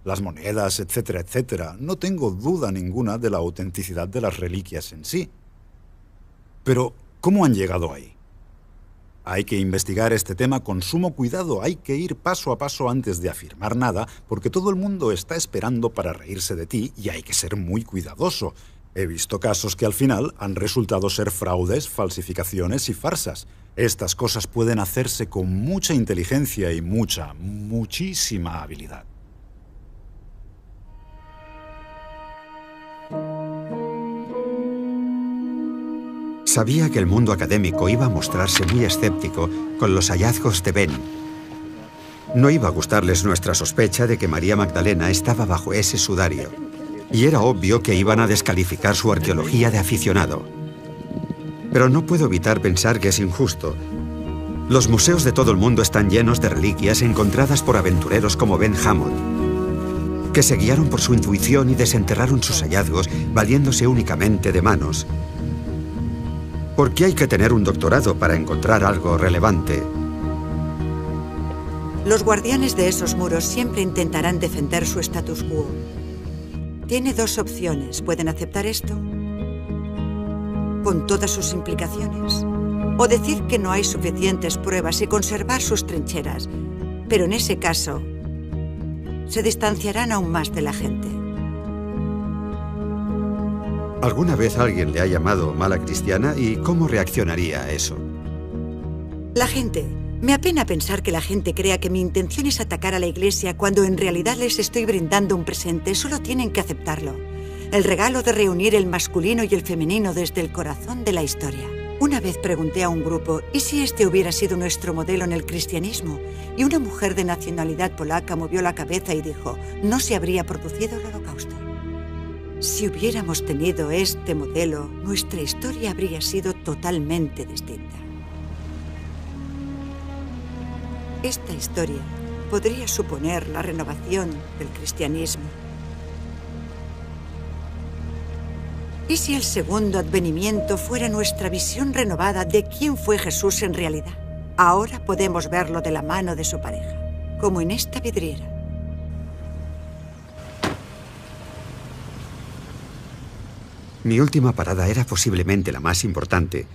Las monedas, etcétera, etcétera. No tengo duda ninguna de la autenticidad de las reliquias en sí. Pero, ¿cómo han llegado ahí? Hay que investigar este tema con sumo cuidado. Hay que ir paso a paso antes de afirmar nada, porque todo el mundo está esperando para reírse de ti y hay que ser muy cuidadoso. He visto casos que al final han resultado ser fraudes, falsificaciones y farsas. Estas cosas pueden hacerse con mucha inteligencia y muchísima habilidad. Sabía que el mundo académico iba a mostrarse muy escéptico con los hallazgos de Ben. No iba a gustarles nuestra sospecha de que María Magdalena estaba bajo ese sudario. y era obvio que iban a descalificar su arqueología de aficionado. Pero no puedo evitar pensar que es injusto. Los museos de todo el mundo están llenos de reliquias encontradas por aventureros como Ben Hammond, que se guiaron por su intuición y desenterraron sus hallazgos valiéndose únicamente de manos. ¿Por qué hay que tener un doctorado para encontrar algo relevante? Los guardianes de esos muros siempre intentarán defender su status quo. Tiene dos opciones. Pueden aceptar esto, con todas sus implicaciones, o decir que no hay suficientes pruebas y conservar sus trincheras. Pero en ese caso, se distanciarán aún más de la gente. ¿Alguna vez alguien le ha llamado mala cristiana y cómo reaccionaría a eso? La gente. Me apena pensar que la gente crea que mi intención es atacar a la Iglesia cuando en realidad les estoy brindando un presente. Solo tienen que aceptarlo. El regalo de reunir el masculino y el femenino desde el corazón de la historia. Una vez pregunté a un grupo, ¿y si este hubiera sido nuestro modelo en el cristianismo? Y una mujer de nacionalidad polaca movió la cabeza y dijo, no se habría producido el Holocausto. Si hubiéramos tenido este modelo, nuestra historia habría sido totalmente distinta. Esta historia podría suponer la renovación del cristianismo. ¿Y si el segundo advenimiento fuera nuestra visión renovada de quién fue Jesús en realidad? Ahora podemos verlo de la mano de su pareja, como en esta vidriera. Mi última parada era posiblemente la más importante.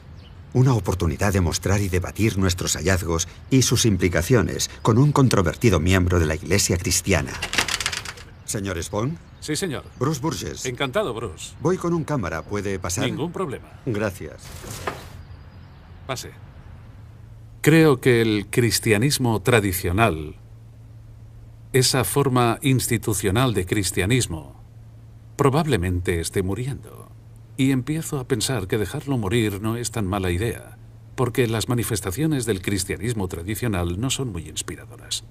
Una oportunidad de mostrar y debatir nuestros hallazgos y sus implicaciones con un controvertido miembro de la Iglesia cristiana. ¿Señor Spawn? Sí, señor. Bruce Burgess. Encantado, Bruce. Voy con un cámara. ¿Puede pasar? Ningún problema. Gracias. Pase. Creo que el cristianismo tradicional, esa forma institucional de cristianismo, probablemente esté muriendo. Y empiezo a pensar que dejarlo morir no es tan mala idea, porque las manifestaciones del cristianismo tradicional no son muy inspiradoras.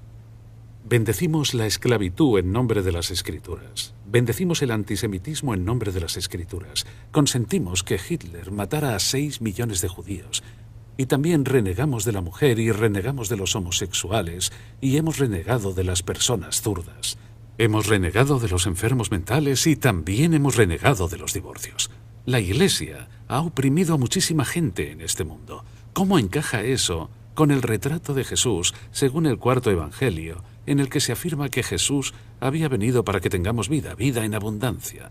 Bendecimos la esclavitud en nombre de las Escrituras. Bendecimos el antisemitismo en nombre de las Escrituras. Consentimos que Hitler matara a 6 millones de judíos. Y también renegamos de la mujer y renegamos de los homosexuales y hemos renegado de las personas zurdas. Hemos renegado de los enfermos mentales y también hemos renegado de los divorcios. La Iglesia ha oprimido a muchísima gente en este mundo. ¿Cómo encaja eso con el retrato de Jesús según el cuarto Evangelio, en el que se afirma que Jesús había venido para que tengamos vida, vida en abundancia?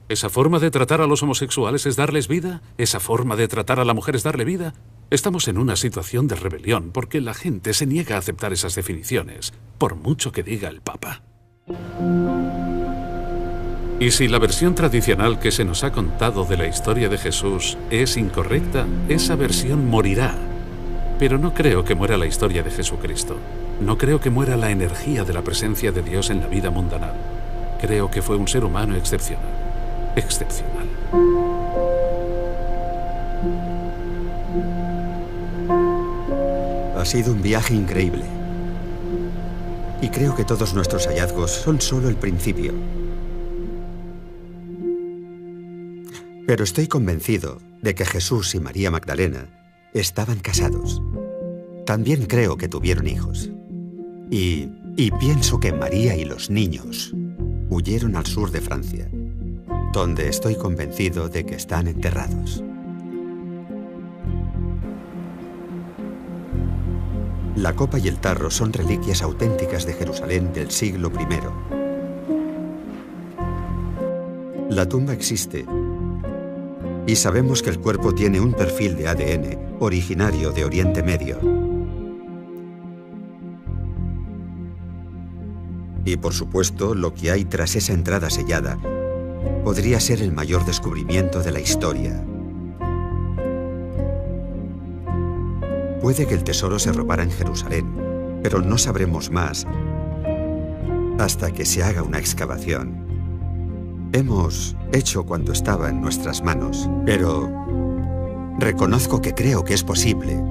¿Esa forma de tratar a los homosexuales es darles vida? ¿Esa forma de tratar a la mujer es darle vida? Estamos en una situación de rebelión porque la gente se niega a aceptar esas definiciones, por mucho que diga el Papa. Y si la versión tradicional que se nos ha contado de la historia de Jesús es incorrecta, esa versión morirá. Pero no creo que muera la historia de Jesucristo. No creo que muera la energía de la presencia de Dios en la vida mundanal. Creo que fue un ser humano excepcional. Excepcional. Ha sido un viaje increíble. Y creo que todos nuestros hallazgos son solo el principio. Pero estoy convencido de que Jesús y María Magdalena estaban casados. También creo que tuvieron hijos. Y pienso que María y los niños huyeron al sur de Francia, donde estoy convencido de que están enterrados. La copa y el tarro son reliquias auténticas de Jerusalén del siglo I. La tumba existe. Y sabemos que el cuerpo tiene un perfil de ADN originario de Oriente Medio. Y por supuesto, lo que hay tras esa entrada sellada podría ser el mayor descubrimiento de la historia. Puede que el tesoro se robara en Jerusalén, pero no sabremos más hasta que se haga una excavación. Hemos hecho cuanto estaba en nuestras manos, pero reconozco que creo que es posible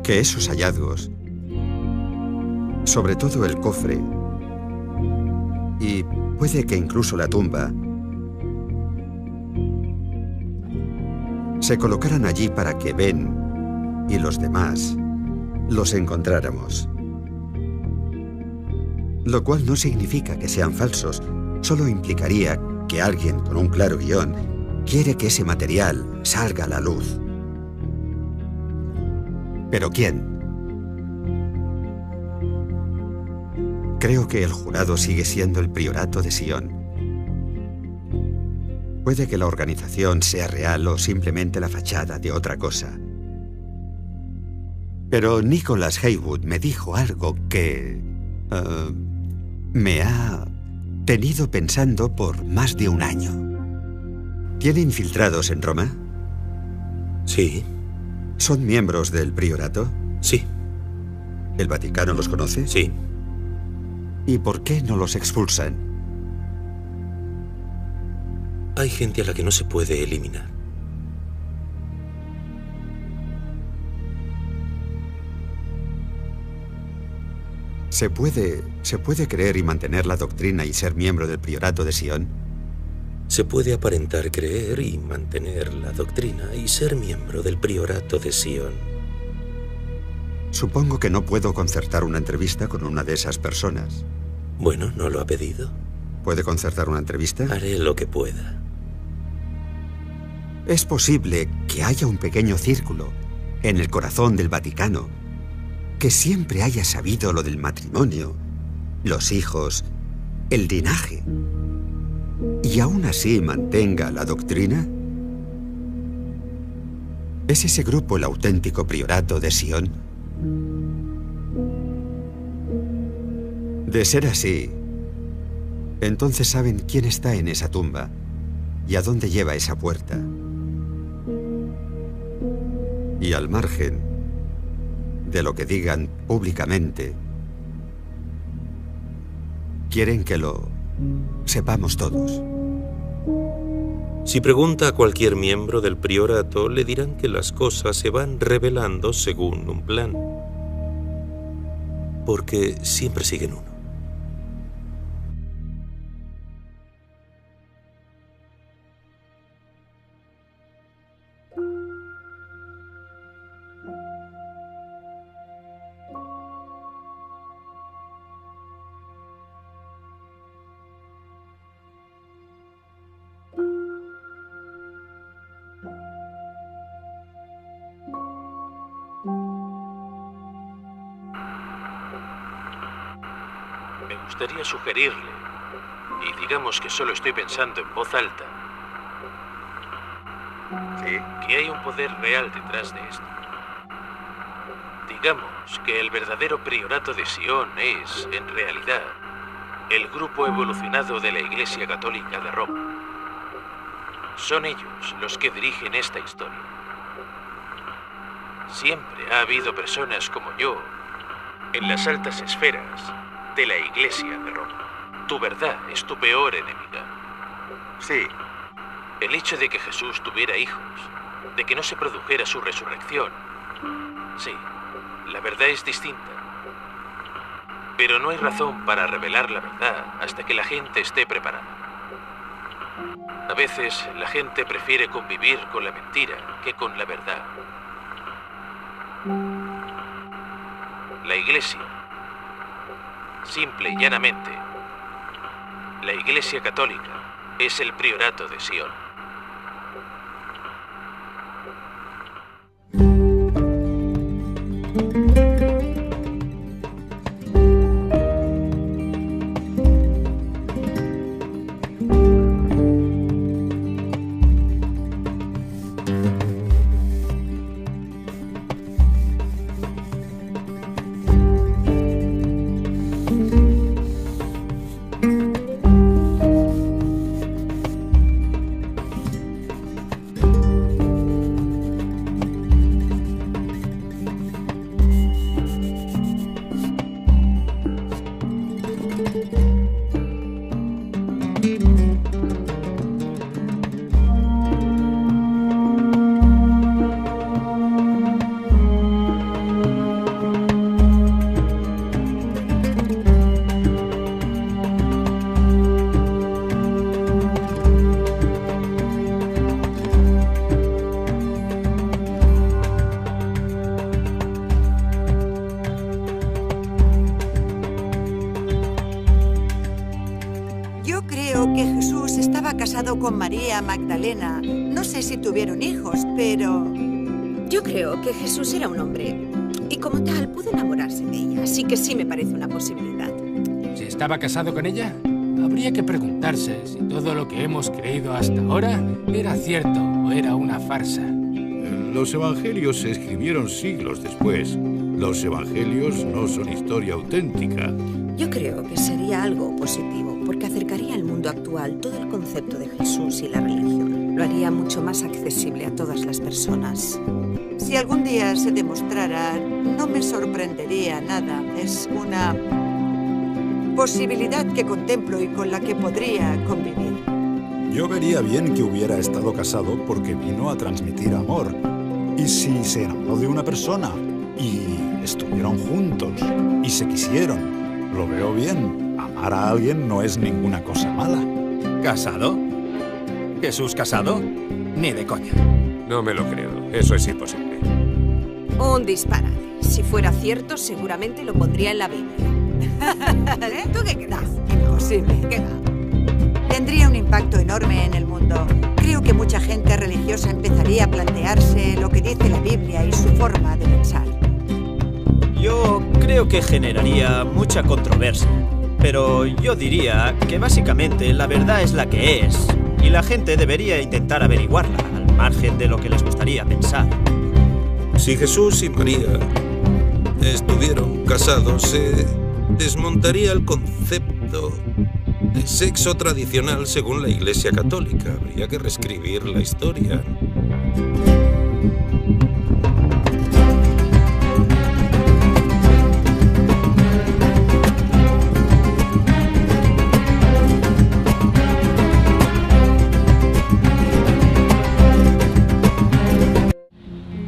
que esos hallazgos, sobre todo el cofre, Y puede que incluso la tumba se colocaran allí para que Ben y los demás los encontráramos. Lo cual no significa que sean falsos, solo implicaría que alguien con un claro guión quiere que ese material salga a la luz. ¿Pero quién? Creo que el jurado sigue siendo el Priorato de Sion. Puede que la organización sea real o simplemente la fachada de otra cosa. Pero Nicholas Haywood me dijo algo que me ha tenido pensando por más de un año. ¿Tiene infiltrados en Roma? Sí. ¿Son miembros del Priorato? Sí. ¿El Vaticano los conoce? Sí. ¿Y por qué no los expulsan? Hay gente a la que no se puede eliminar. ¿Se puede creer y mantener la doctrina y ser miembro del Priorato de Sion? Se puede aparentar creer y mantener la doctrina y ser miembro del Priorato de Sion. Supongo que no puedo concertar una entrevista con una de esas personas. Bueno, ¿no lo ha pedido? ¿Puede concertar una entrevista? Haré lo que pueda. Es posible que haya un pequeño círculo en el corazón del Vaticano que siempre haya sabido lo del matrimonio, los hijos, el linaje, y aún así mantenga la doctrina. ¿Es ese grupo el auténtico Priorato de Sion? De ser así, entonces saben quién está en esa tumba y a dónde lleva esa puerta. Y al margen de lo que digan públicamente, quieren que lo sepamos todos. Si pregunta a cualquier miembro del priorato, le dirán que las cosas se van revelando según un plan. Porque siempre siguen uno. Me gustaría sugerirle, y digamos que solo estoy pensando en voz alta, que hay un poder real detrás de esto. Digamos que el verdadero Priorato de Sion es, en realidad, el grupo evolucionado de la Iglesia Católica de Roma. Son ellos los que dirigen esta historia. Siempre ha habido personas como yo en las altas esferas de la Iglesia de Roma. Tu verdad es tu peor enemiga. Sí. El hecho de que Jesús tuviera hijos, de que no se produjera su resurrección. Sí, la verdad es distinta. Pero no hay razón para revelar la verdad hasta que la gente esté preparada. A veces la gente prefiere convivir con la mentira que con la verdad. La Iglesia, simple y llanamente, la Iglesia Católica es el Priorato de Sion. creo que Jesús estaba casado con María Magdalena. No sé si tuvieron hijos, pero... Yo creo que Jesús era un hombre y como tal pudo enamorarse de ella, así que sí me parece una posibilidad. Si estaba casado con ella, habría que preguntarse si todo lo que hemos creído hasta ahora era cierto o era una farsa. Los evangelios se escribieron siglos después. Los evangelios no son historia auténtica. Yo creo que sería algo positivo, porque acercaría al mundo actual todo el concepto de Jesús y la religión. Lo haría mucho más accesible a todas las personas. Si algún día se demostrara, no me sorprendería nada. Es una posibilidad que contemplo y con la que podría convivir. Yo vería bien que hubiera estado casado porque vino a transmitir amor. Y si se enamoró de una persona y estuvieron juntos y se quisieron, lo veo bien. Amar a alguien no es ninguna cosa mala. ¿Casado? ¿Jesús casado? Ni de coña. No me lo creo. Eso es imposible. Un disparate. Si fuera cierto, seguramente lo pondría en la Biblia. ¿Tú qué crees? Imposible. ¿Qué va? Tendría un impacto enorme en el mundo. Creo que mucha gente religiosa empezaría a plantearse lo que dice la Biblia y su forma de pensar. Yo creo que generaría mucha controversia, pero yo diría que básicamente la verdad es la que es, y la gente debería intentar averiguarla, al margen de lo que les gustaría pensar. Si Jesús y María estuvieron casados, se desmontaría el concepto de sexo tradicional según la Iglesia Católica. Habría que reescribir la historia.